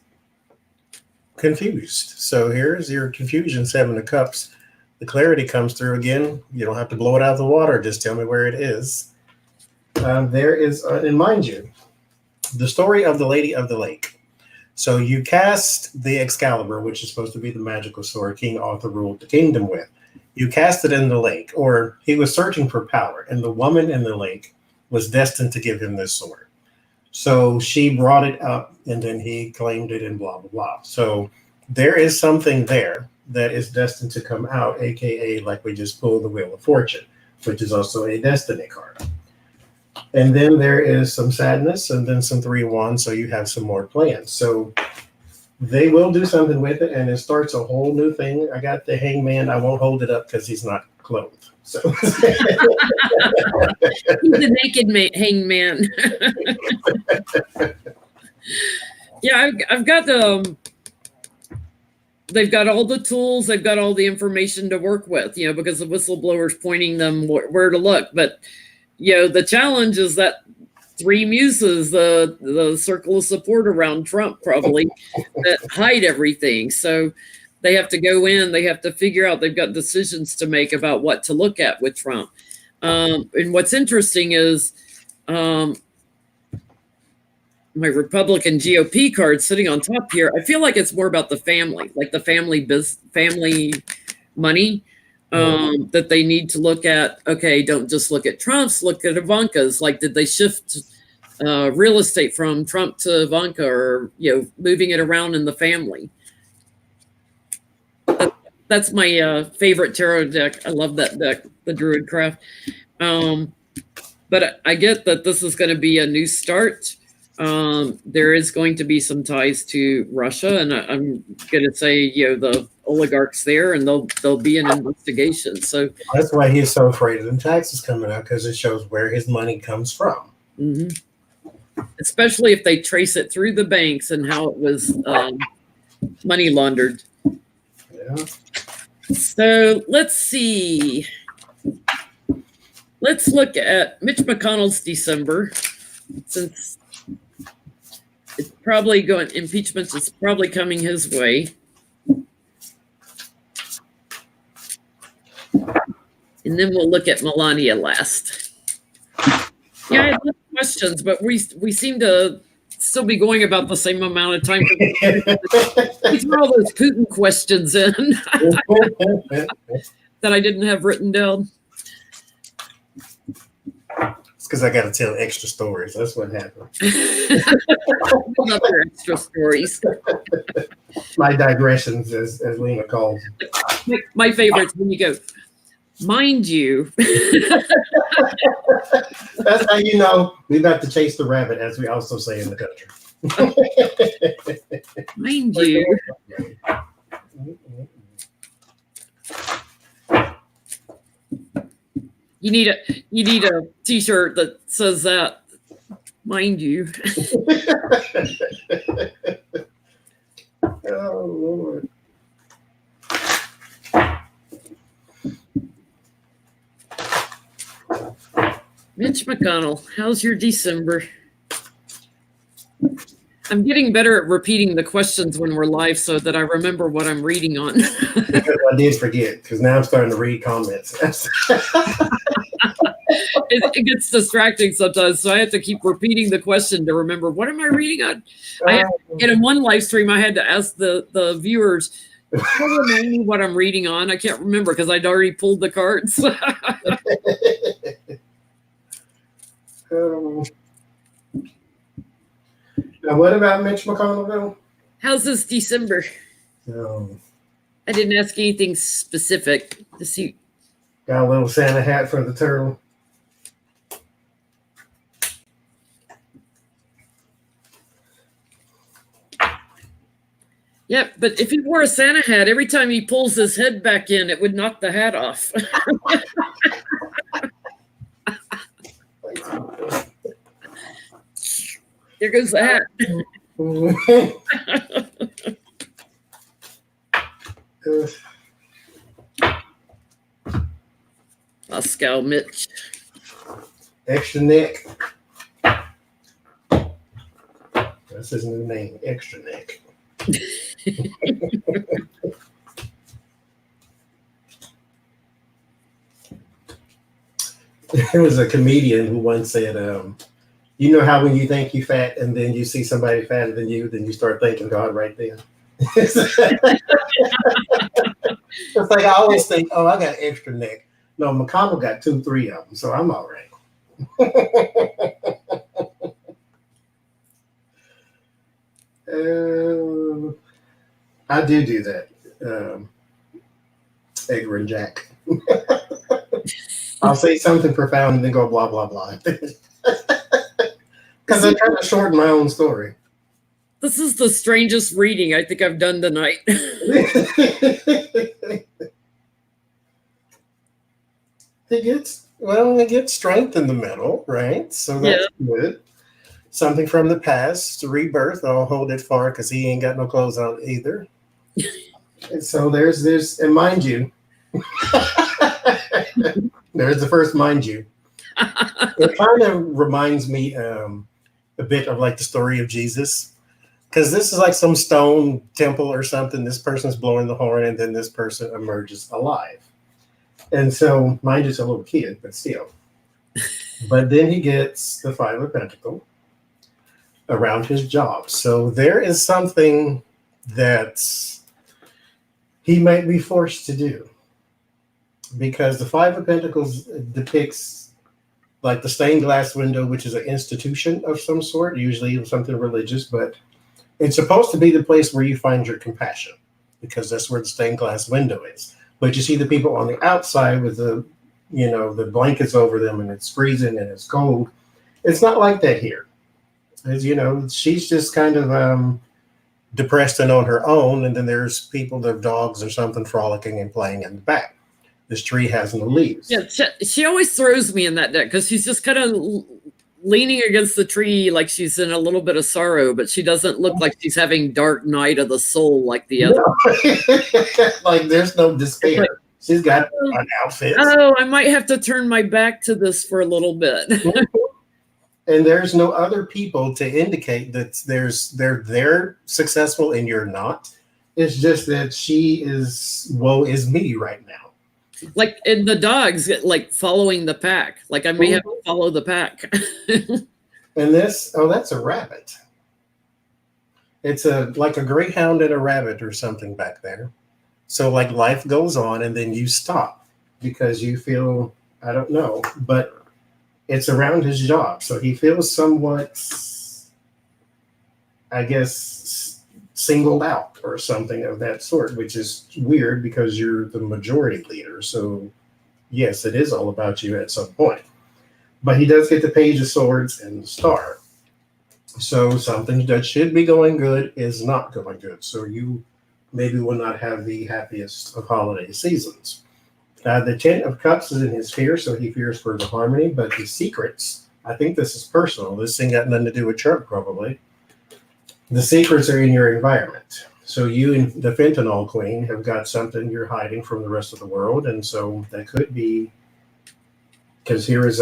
[SPEAKER 1] confused. So here's your confusion, Seven of Cups. The clarity comes through again. You don't have to blow it out of the water. Just tell me where it is. There is, and mind you, the story of the Lady of the Lake. So you cast the Excalibur, which is supposed to be the magical sword King Arthur ruled the kingdom with. You cast it in the lake, or he was searching for power, and the woman in the lake was destined to give him this sword. So she brought it up, and then he claimed it, and blah, blah, blah. So there is something there that is destined to come out, aka like we just pulled the Wheel of Fortune, which is also a destiny card. And then there is some sadness, and then some 3 of Wands, so you have some more plans. So they will do something with it, and it starts a whole new thing. I got the Hangman. I won't hold it up because he's not clothed. So
[SPEAKER 2] He's a naked hangman. Yeah, I've got the. They've got all the tools. They've got all the information to work with. Because the whistleblower's pointing them where to look. But the challenge is that 3 muses, the circle of support around Trump, probably that hide everything. So they have to go in. They have to figure out. They've got decisions to make about what to look at with Trump. And what's interesting is my Republican GOP card sitting on top here. I feel like it's more about the family, like the family money that they need to look at. Okay, don't just look at Trump's. Look at Ivanka's. Like, did they shift real estate from Trump to Ivanka, or moving it around in the family? That's my favorite tarot deck. I love that deck, the Druid Craft. But I get that this is going to be a new start. There is going to be some ties to Russia, and I'm going to say, the oligarchs there, and there'll be an investigation. So
[SPEAKER 1] that's why he's so afraid of the taxes coming out, because it shows where his money comes from.
[SPEAKER 2] Mm-hmm. Especially if they trace it through the banks and how it was money laundered.
[SPEAKER 1] Yeah.
[SPEAKER 2] So let's see. Let's look at Mitch McConnell's December, since it's probably impeachment is probably coming his way. And then we'll look at Melania last. Yeah, I have no questions, but we seem to still be going about the same amount of time. We threw all those Putin questions in that I didn't have written down.
[SPEAKER 1] It's because I got to tell extra stories. That's what happened.
[SPEAKER 2] Love your extra stories.
[SPEAKER 1] My digressions, as Lena calls.
[SPEAKER 2] My favorite is when you go, Mind you.
[SPEAKER 1] That's how you know we got to chase the rabbit, as we also say in the country.
[SPEAKER 2] Mind you. You need a t-shirt that says that. Mind you.
[SPEAKER 1] Oh Lord.
[SPEAKER 2] Mitch McConnell, how's your December? I'm getting better at repeating the questions when we're live so that I remember what I'm reading on.
[SPEAKER 1] Because I did forget, because now I'm starting to read comments.
[SPEAKER 2] It gets distracting sometimes, so I have to keep repeating the question to remember what am I reading on. In one live stream, I had to ask the viewers, can you remind me what I'm reading on? I can't remember because I'd already pulled the cards.
[SPEAKER 1] Now, what about Mitch McConnell, though?
[SPEAKER 2] How's this December? I didn't ask anything specific to see.
[SPEAKER 1] Got a little Santa hat for the turtle.
[SPEAKER 2] Yep, but if he wore a Santa hat, every time he pulls his head back in, it would knock the hat off. There goes the hat. Moscow Mitch.
[SPEAKER 1] Extra neck. That's his new name, Extra Neck. There was a comedian who once said, you know how when you think you fat and then you see somebody fatter than you, then you start thanking God right then. It's like I always think, oh, I got extra neck. No, McConnell got 2, 3 of them, so I'm all right. I do that. Edgar and Jack. I'll say something profound and then go blah, blah, blah. Because I'm trying to shorten my own story.
[SPEAKER 2] This is the strangest reading I think I've done tonight. It gets strength in the middle, right? So that's good. Something from the past, rebirth. I'll hold it far because he ain't got no clothes on either. And so there's, and mind you, there's the first mind you. It kind of reminds me a bit of like the story of Jesus. Because this is like some stone temple or something. This person's blowing the horn and then this person emerges alive. And so, mind you, it's a little kid, but still. But then he gets the 5 of Pentacles around his job. So there is something that he might be forced to do. Because the 5 of Pentacles depicts like the stained glass window, which is an institution of some sort, usually something religious, but it's supposed to be the place where you find your compassion, because that's where the stained glass window is. But you see the people on the outside with the blankets over them and it's freezing and it's cold. It's not like that here. As you know, she's just kind of depressed and on her own. And then there's people, their dogs or something frolicking and playing in the back. This tree has no leaves. Yeah, she always throws me in that deck because she's just kind of leaning against the tree like she's in a little bit of sorrow, but she doesn't look like she's having dark night of the soul like the other. No. Like there's no despair. Like, she's got an outfit. Oh, I might have to turn my back to this for a little bit. And there's no other people to indicate that they're successful and you're not. It's just that she is, woe is me right now. Like, and the dogs like following the pack. Like I may have to follow the pack. And that's a rabbit. It's like a greyhound and a rabbit or something back there. So like life goes on and then you stop because you feel, I don't know, but it's around his job. So he feels somewhat, I guess, singled out or something of that sort, which is weird because you're the majority leader. So
[SPEAKER 1] yes, it is all about you at some point. But he does get the Page of Swords and the Star. So something that should be going good is not going good. So you maybe will not have the happiest of holiday seasons. The Ten of Cups is in his fear, so he fears for the harmony, but his secrets, I think this is personal. This thing got nothing to do with Trump, probably. The secrets are in your environment. So you and the fentanyl queen have got something you're hiding from the rest of the world. And so that could be, because here is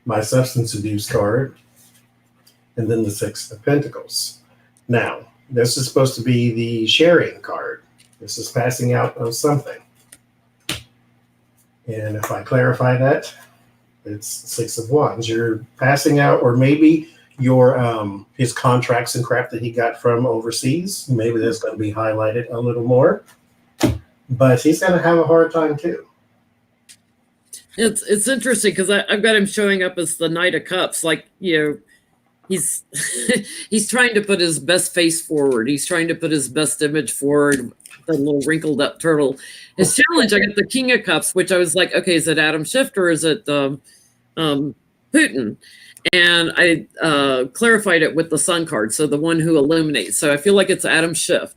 [SPEAKER 1] my substance abuse card, and then the Six of Pentacles. Now, this is supposed to be the sharing card. This is passing out of something. And if I clarify that, it's Six of Wands. You're passing out, or maybe your his contracts and crap that he got from overseas. Maybe that's going to be highlighted a little more. But he's going to have a hard time too.
[SPEAKER 2] It's interesting because I've got him showing up as the Knight of Cups, like, you know, he's he's trying to put his best face forward. He's trying to put his best image forward. The little wrinkled up turtle. His challenge, I got the King of Cups, which I was like, okay, is it Adam Schiff or is it Putin? And I clarified it with the Sun card, so the one who illuminates. So I feel like it's Adam Schiff,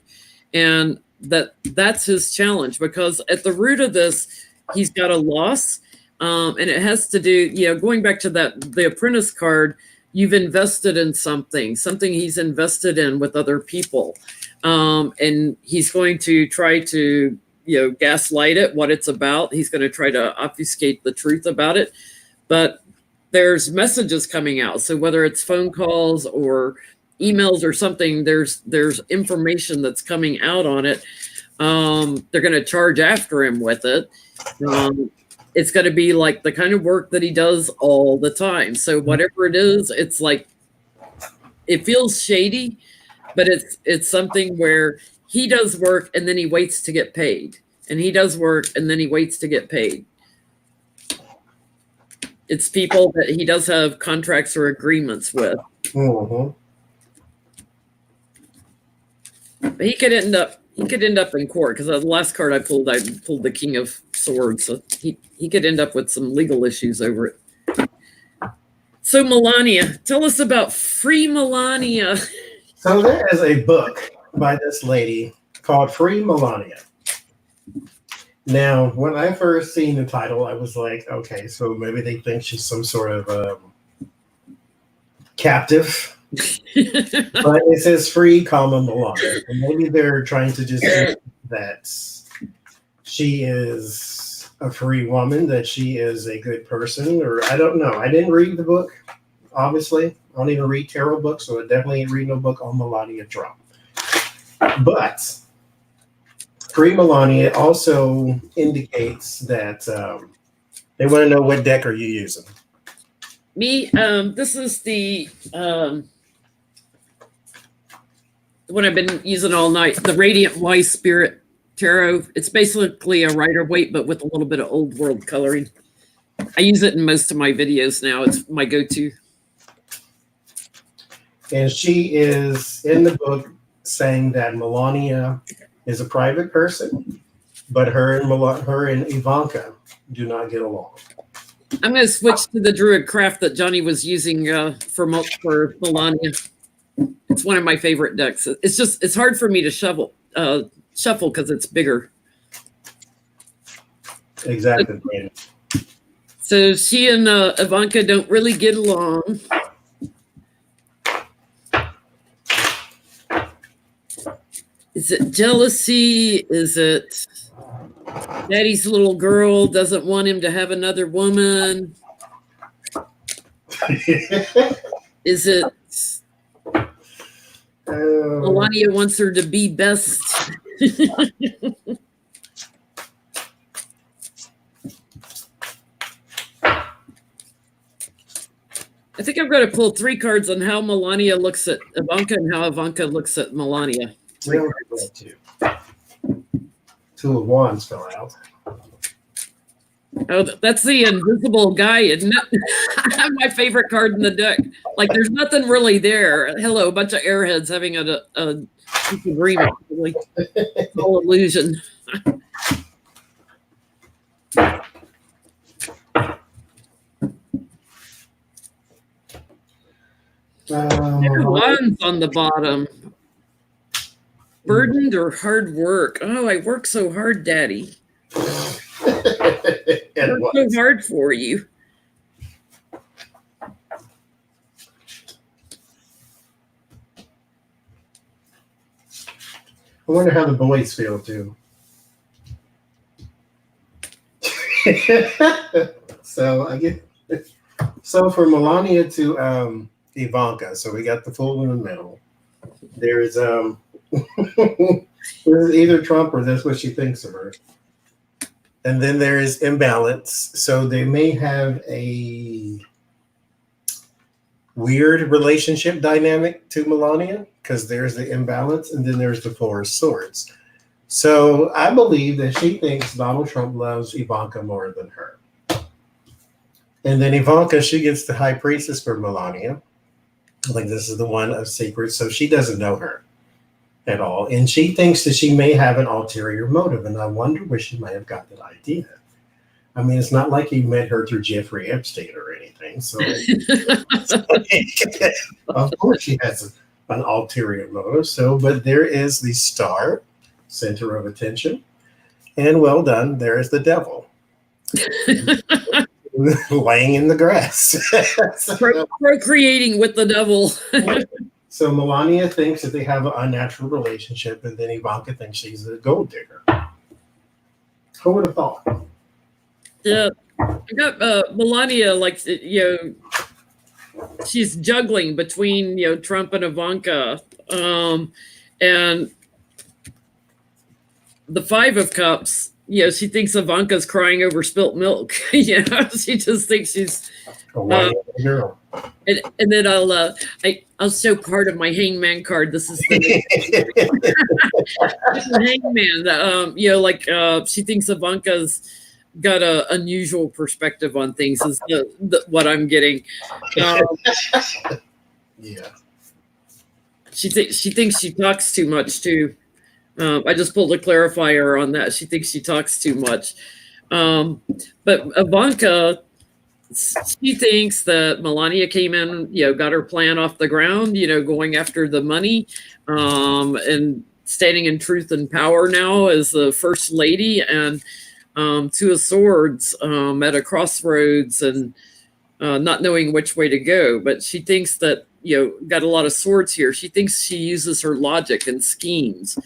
[SPEAKER 2] and that's his challenge, because at the root of this, he's got a loss, and it has to do, you know, going back to the Apprentice card. You've invested in something he's invested in with other people. And he's going to try to, you know, gaslight it, what it's about. He's going to try to obfuscate the truth about it. But there's messages coming out. So whether it's phone calls or emails or something, there's information that's coming out on it. They're going to charge after him with it. It's going to be like the kind of work that he does all the time. So whatever it is, it's like, it feels shady, but it's something where he does work and then he waits to get paid. And he does work and then he waits to get paid. It's people that he does have contracts or agreements with.
[SPEAKER 1] Mm-hmm.
[SPEAKER 2] But he could end up in court, because the last card I pulled the King of Swords. So he could end up with some legal issues over it. So Melania, tell us about Free Melania.
[SPEAKER 1] So there is a book by this lady called Free Melania. Now, when I first seen the title, I was like, okay, so maybe they think she's some sort of captive. But it says Free, Melania. And maybe they're trying to just say that she is a free woman, that she is a good person, or I don't know. I didn't read the book, obviously. I don't even read tarot books, so I definitely ain't read no book on Melania Trump. But Free Melania also indicates that they want to know, what deck are you using?
[SPEAKER 2] Me, this is the one I've been using all night, the Radiant Wise Spirit Tarot. It's basically a Rider-Waite, but with a little bit of old world coloring. I use it in most of my videos now. It's my go-to.
[SPEAKER 1] And she is in the book saying that Melania is a private person, but her and Ivanka do not get along.
[SPEAKER 2] I'm going to switch to the Druid craft that Johnny was using for Melania. It's one of my favorite decks. It's hard for me to shuffle because it's bigger.
[SPEAKER 1] Exactly.
[SPEAKER 2] So she and Ivanka don't really get along. Is it jealousy? Is it daddy's little girl doesn't want him to have another woman? Is it Melania wants her to be best? I think I'm going to pull 3 cards on how Melania looks at Ivanka and how Ivanka looks at Melania.
[SPEAKER 1] 2 of Wands fell out.
[SPEAKER 2] Oh, that's the invisible guy, isn't it? My favorite card in the deck. Like, there's nothing really there. Hello, a bunch of airheads having a agreement. Really. All illusion. One's on the bottom. Burdened or hard work? Oh, I work so hard, Daddy. I work so hard for you.
[SPEAKER 1] I wonder how the boys feel too. So for Melania to Ivanka, so we got the full in the middle. There's either Trump or that's what she thinks of her. And then there is imbalance. So they may have a weird relationship dynamic to Melania because there's the imbalance and then there's the Four of Swords. So I believe that she thinks Donald Trump loves Ivanka more than her. And then Ivanka, she gets the high priestess for Melania. Like this is the one of secrets. So she doesn't know her at all. And she thinks that she may have an ulterior motive. And I wonder where she might have got that idea. I mean, it's not like he met her through Jeffrey Epstein or anything. So, of course she has an ulterior motive. So, but there is the star, center of attention. And well done, there is the devil. Laying in the grass.
[SPEAKER 2] Procreating with the devil.
[SPEAKER 1] So Melania thinks that they have an unnatural relationship, and then Ivanka thinks she's a gold digger. Who would have thought?
[SPEAKER 2] Yeah, I got Melania, like, she's juggling between, Trump and Ivanka. And the Five of Cups, she thinks Ivanka's crying over spilt milk. She just thinks she's
[SPEAKER 1] A white girl.
[SPEAKER 2] And then I'll show part of my hangman card. This is the hangman. She thinks Ivanka's got a unusual perspective on things. Is what I'm getting.
[SPEAKER 1] Yeah.
[SPEAKER 2] She thinks she talks too much too. I just pulled a clarifier on that. She thinks she talks too much. But Ivanka, she thinks that Melania came in, got her plan off the ground, going after the money, and standing in truth and power now as the first lady, and Two of Swords at a crossroads and not knowing which way to go. But she thinks that, got a lot of swords here. She thinks she uses her logic and schemes.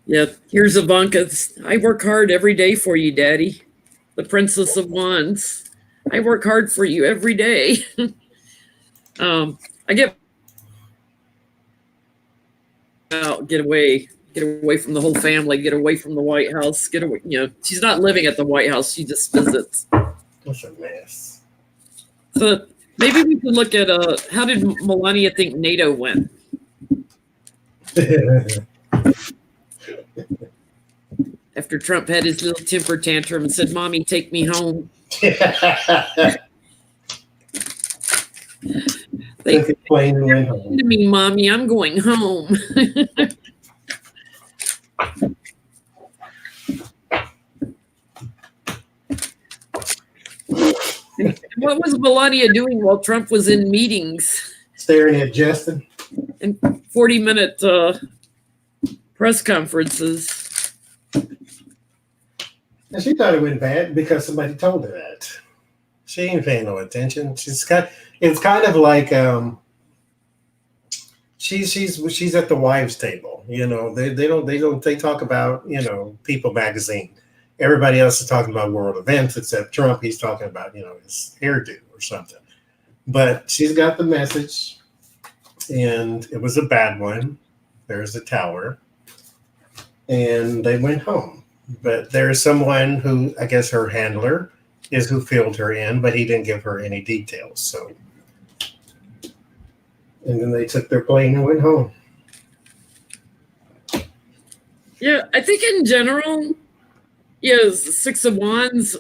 [SPEAKER 2] Yeah, here's Ivanka. I work hard every day for you, Daddy. The Princess of Wands. I work hard for you every day. I get out, get away from the whole family, get away from the White House, get away. She's not living at the White House. She just visits.
[SPEAKER 1] That's a mess.
[SPEAKER 2] So maybe we could look at how did Melania think NATO went? After Trump had his little temper tantrum and said, "Mommy, take me home." They
[SPEAKER 1] went home.
[SPEAKER 2] to me, "Mommy, I'm going home." What was Melania doing while Trump was in meetings?
[SPEAKER 1] Staring at Justin.
[SPEAKER 2] And 40-minute press conferences.
[SPEAKER 1] And she thought it went bad because somebody told her that. She ain't paying no attention. It's kind of like she's at the wives' table. They talk about People magazine. Everybody else is talking about world events except Trump. He's talking about his hairdo or something. But she's got the message, and it was a bad one. There's the tower, and they went home. But there's someone who, I guess her handler is, who filled her in, but he didn't give her any details. So, and then they took their plane and went home.
[SPEAKER 2] Yeah, I think in general, Six of Wands.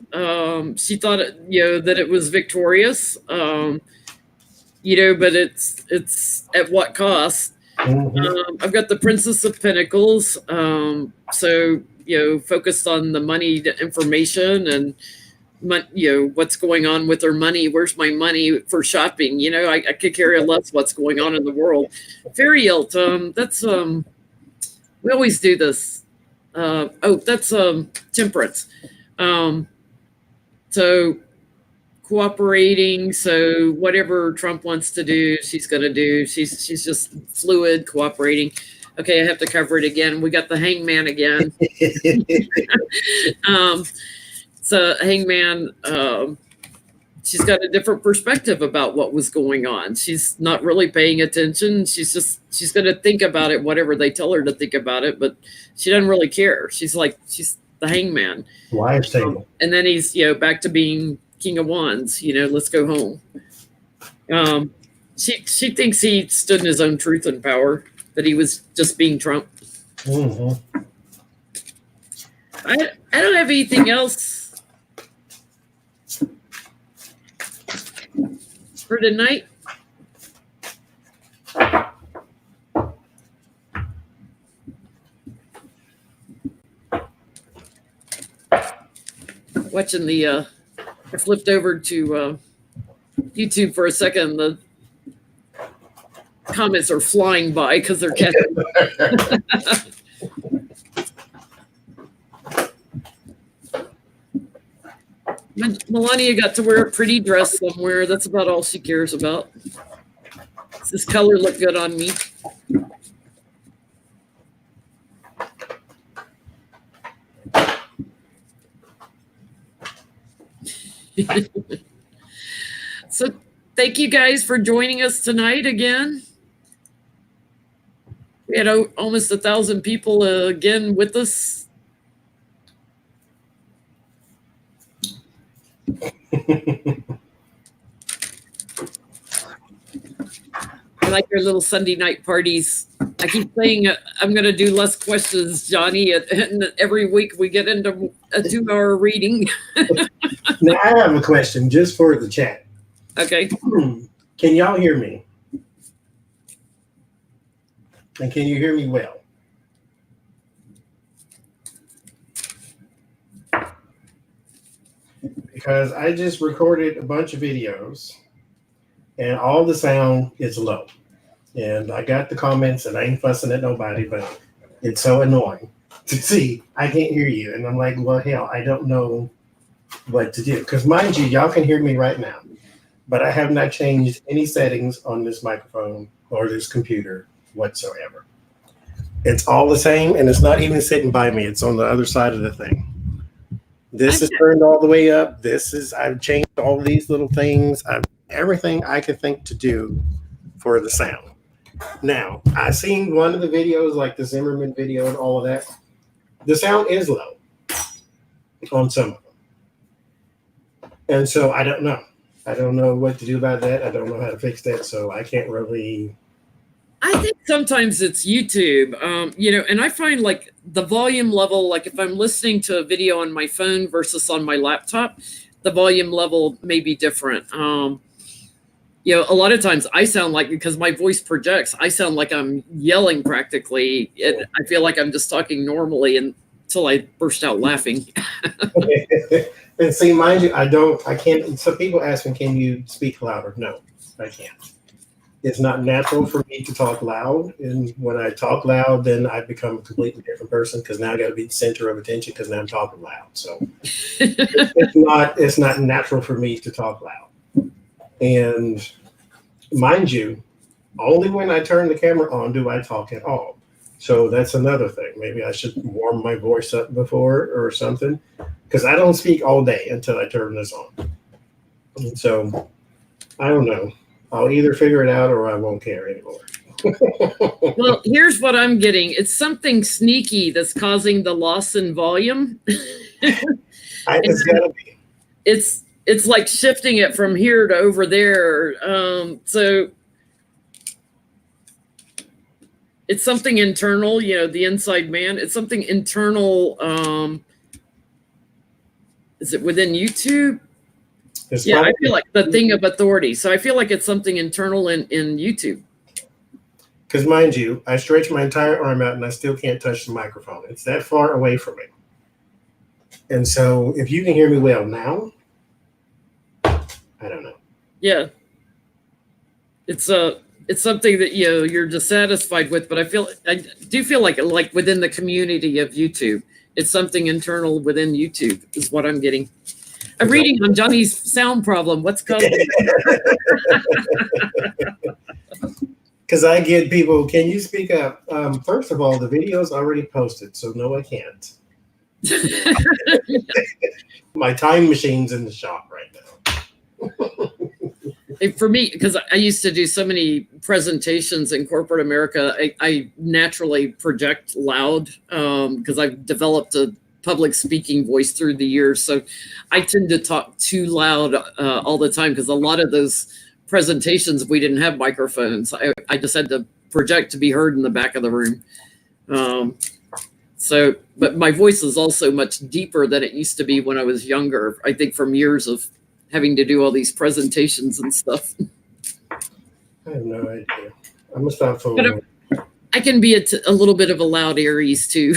[SPEAKER 2] She thought that it was victorious. But it's at what cost?
[SPEAKER 1] Mm-hmm.
[SPEAKER 2] I've got the Princess of Pentacles. So focused on the money information and what's going on with their money. Where's my money for shopping? I could care less what's going on in the world. Ferialt, that's we always do this. That's temperance. So cooperating. So whatever Trump wants to do, she's going to do. She's just fluid, cooperating. Okay, I have to cover it again. We got the hangman again. So hangman, she's got a different perspective about what was going on. She's not really paying attention. She's going to think about it, whatever they tell her to think about it, but she doesn't really care. She's the hangman.
[SPEAKER 1] Wives' table.
[SPEAKER 2] And then he's, back to being King of Wands, let's go home. She thinks he stood in his own truth and power, that he was just being Trump.
[SPEAKER 1] Mm-hmm.
[SPEAKER 2] I don't have anything else for tonight. Watching I flipped over to YouTube for a second. The comments are flying by because they're catching. Melania got to wear a pretty dress somewhere. That's about all she cares about. Does this color look good on me? So thank you guys for joining us tonight again. We had almost 1,000 people again with us. I like our little Sunday night parties. I keep saying I'm going to do less questions, Johnny, and every week we get into a 2-hour reading.
[SPEAKER 1] Now, I have a question just for the chat.
[SPEAKER 2] Okay.
[SPEAKER 1] Can y'all hear me? And can you hear me well? Because I just recorded a bunch of videos and all the sound is low. And I got the comments and I ain't fussing at nobody, but it's so annoying to see I can't hear you. And I'm like, well, hell, I don't know what to do. Because mind you, y'all can hear me right now, but I have not changed any settings on this microphone or this computer whatsoever. It's all the same, and it's not even sitting by me. It's on the other side of the thing. This is turned all the way up. I've changed all these little things. Everything I could think to do for the sound. Now, I seen one of the videos, like the Zimmerman video and all of that. The sound is low on some of them. And so I don't know. I don't know what to do about that. I don't know how to fix that. So I can't really.
[SPEAKER 2] I think sometimes it's YouTube, and I find like the volume level, like if I'm listening to a video on my phone versus on my laptop, the volume level may be different. A lot of times I sound like, because my voice projects, I sound like I'm yelling practically. And I feel like I'm just talking normally until I burst out laughing.
[SPEAKER 1] And see, mind you, I can't. So people ask me, can you speak louder? No, I can't. It's not natural for me to talk loud. And when I talk loud, then I become a completely different person because now I got to be the center of attention because now I'm talking loud. So it's not natural for me to talk loud. And mind you, only when I turn the camera on do I talk at all. So that's another thing. Maybe I should warm my voice up before or something because I don't speak all day until I turn this on. And so I don't know. I'll either figure it out or I won't care anymore.
[SPEAKER 2] Well, here's what I'm getting. It's something sneaky that's causing the loss in volume.
[SPEAKER 1] It's gotta be.
[SPEAKER 2] It's like shifting it from here to over there. So it's something internal, the inside man. It's something internal. Is it within YouTube? I feel like the thing of authority. So I feel like it's something internal in YouTube.
[SPEAKER 1] Because mind you, I stretch my entire arm out and I still can't touch the microphone. It's that far away from me. And so if you can hear me well now, I don't know.
[SPEAKER 2] Yeah. It's something that you're dissatisfied with, but I do feel like within the community of YouTube, it's something internal within YouTube is what I'm getting. I'm reading on Johnny's sound problem. What's causing it?
[SPEAKER 1] Because I get people, can you speak up? First of all, the video is already posted, so no, I can't. My time machine's in the shop right now.
[SPEAKER 2] For me, because I used to do so many presentations in corporate America, I naturally project loud because I've developed a public speaking voice through the years. So I tend to talk too loud all the time because a lot of those presentations, we didn't have microphones. I just had to project to be heard in the back of the room. But my voice is also much deeper than it used to be when I was younger, I think from years of having to do all these presentations and stuff.
[SPEAKER 1] I have no idea. I'm gonna stop fooling.
[SPEAKER 2] I can be a little bit of a loud Aries too.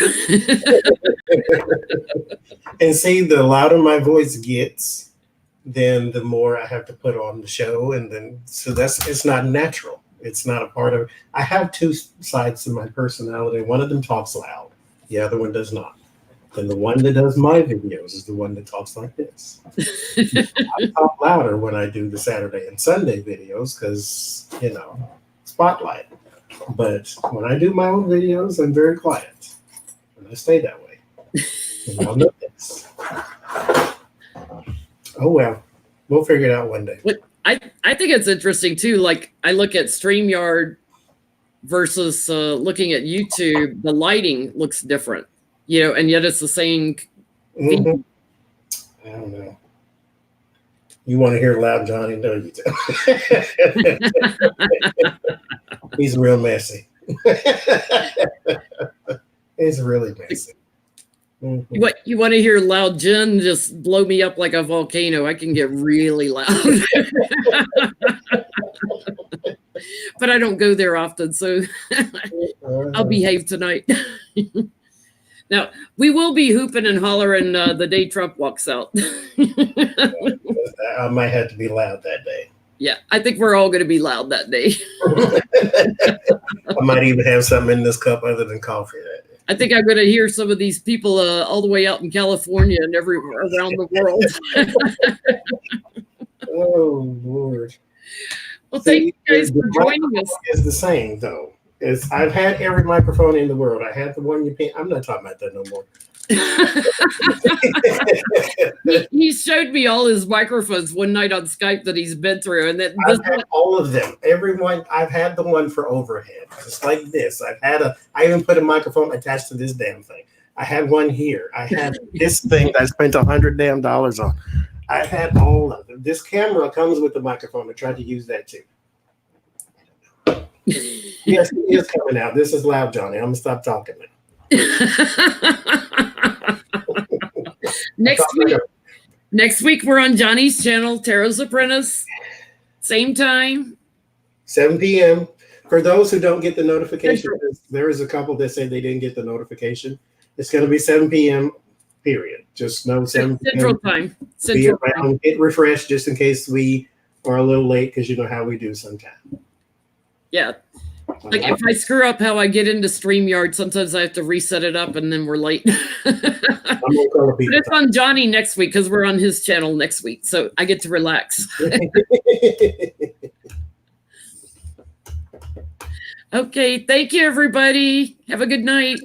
[SPEAKER 1] And see, the louder my voice gets, then the more I have to put on the show, and then it's not natural. It's not a part of. I have two sides to my personality. One of them talks loud. The other one does not. And the one that does my videos is the one that talks like this. I talk louder when I do the Saturday and Sunday videos because, spotlight. But when I do my own videos, I'm very quiet. And I stay that way. And y'all know this. Oh, well. We'll figure it out one day.
[SPEAKER 2] I think it's interesting, too. Like, I look at StreamYard versus looking at YouTube. The lighting looks different. And yet it's the same.
[SPEAKER 1] Mm-hmm. I don't know. You want to hear loud Johnny? No, you don't. He's real messy. He's really messy. Mm-hmm.
[SPEAKER 2] What you want to hear loud Jen just blow me up like a volcano. I can get really loud. But I don't go there often, so I'll behave tonight. Now, we will be hooping and hollering the day Trump walks out.
[SPEAKER 1] I might have to be loud that day.
[SPEAKER 2] Yeah, I think we're all going to be loud that day.
[SPEAKER 1] I might even have something in this cup other than coffee that day.
[SPEAKER 2] I think I'm going to hear some of these people all the way out in California and everywhere around the world.
[SPEAKER 1] Oh, Lord.
[SPEAKER 2] Well, thank you guys for joining us.
[SPEAKER 1] It's the same, though. I've had every microphone in the world. I had the one you picked. I'm not talking about that no more. He
[SPEAKER 2] showed me all his microphones one night on Skype that he's been through, and
[SPEAKER 1] I've had all of them. Everyone. I've had the one for overhead, just like this. I even put a microphone attached to this damn thing. I had one here. I had this thing that I spent $100 on. I've had all of them. This camera comes with the microphone. I tried to use that too. Yes, it is coming out. This is loud, Johnny. I'm gonna stop talking now.
[SPEAKER 2] Next week we're on Johnny's channel, Tarot's Apprentice. Same time. 7
[SPEAKER 1] p.m. For those who don't get the notification, there is a couple that say they didn't get the notification. It's going to be 7 p.m. period. Just no 7
[SPEAKER 2] Central time. Central time.
[SPEAKER 1] Hit refresh just in case we are a little late because you know how we do sometimes.
[SPEAKER 2] Yeah. Like if I screw up how I get into StreamYard, sometimes I have to reset it up and then we're late. But it's on Johnny next week because we're on his channel next week. So I get to relax. Okay. Thank you, everybody. Have a good night.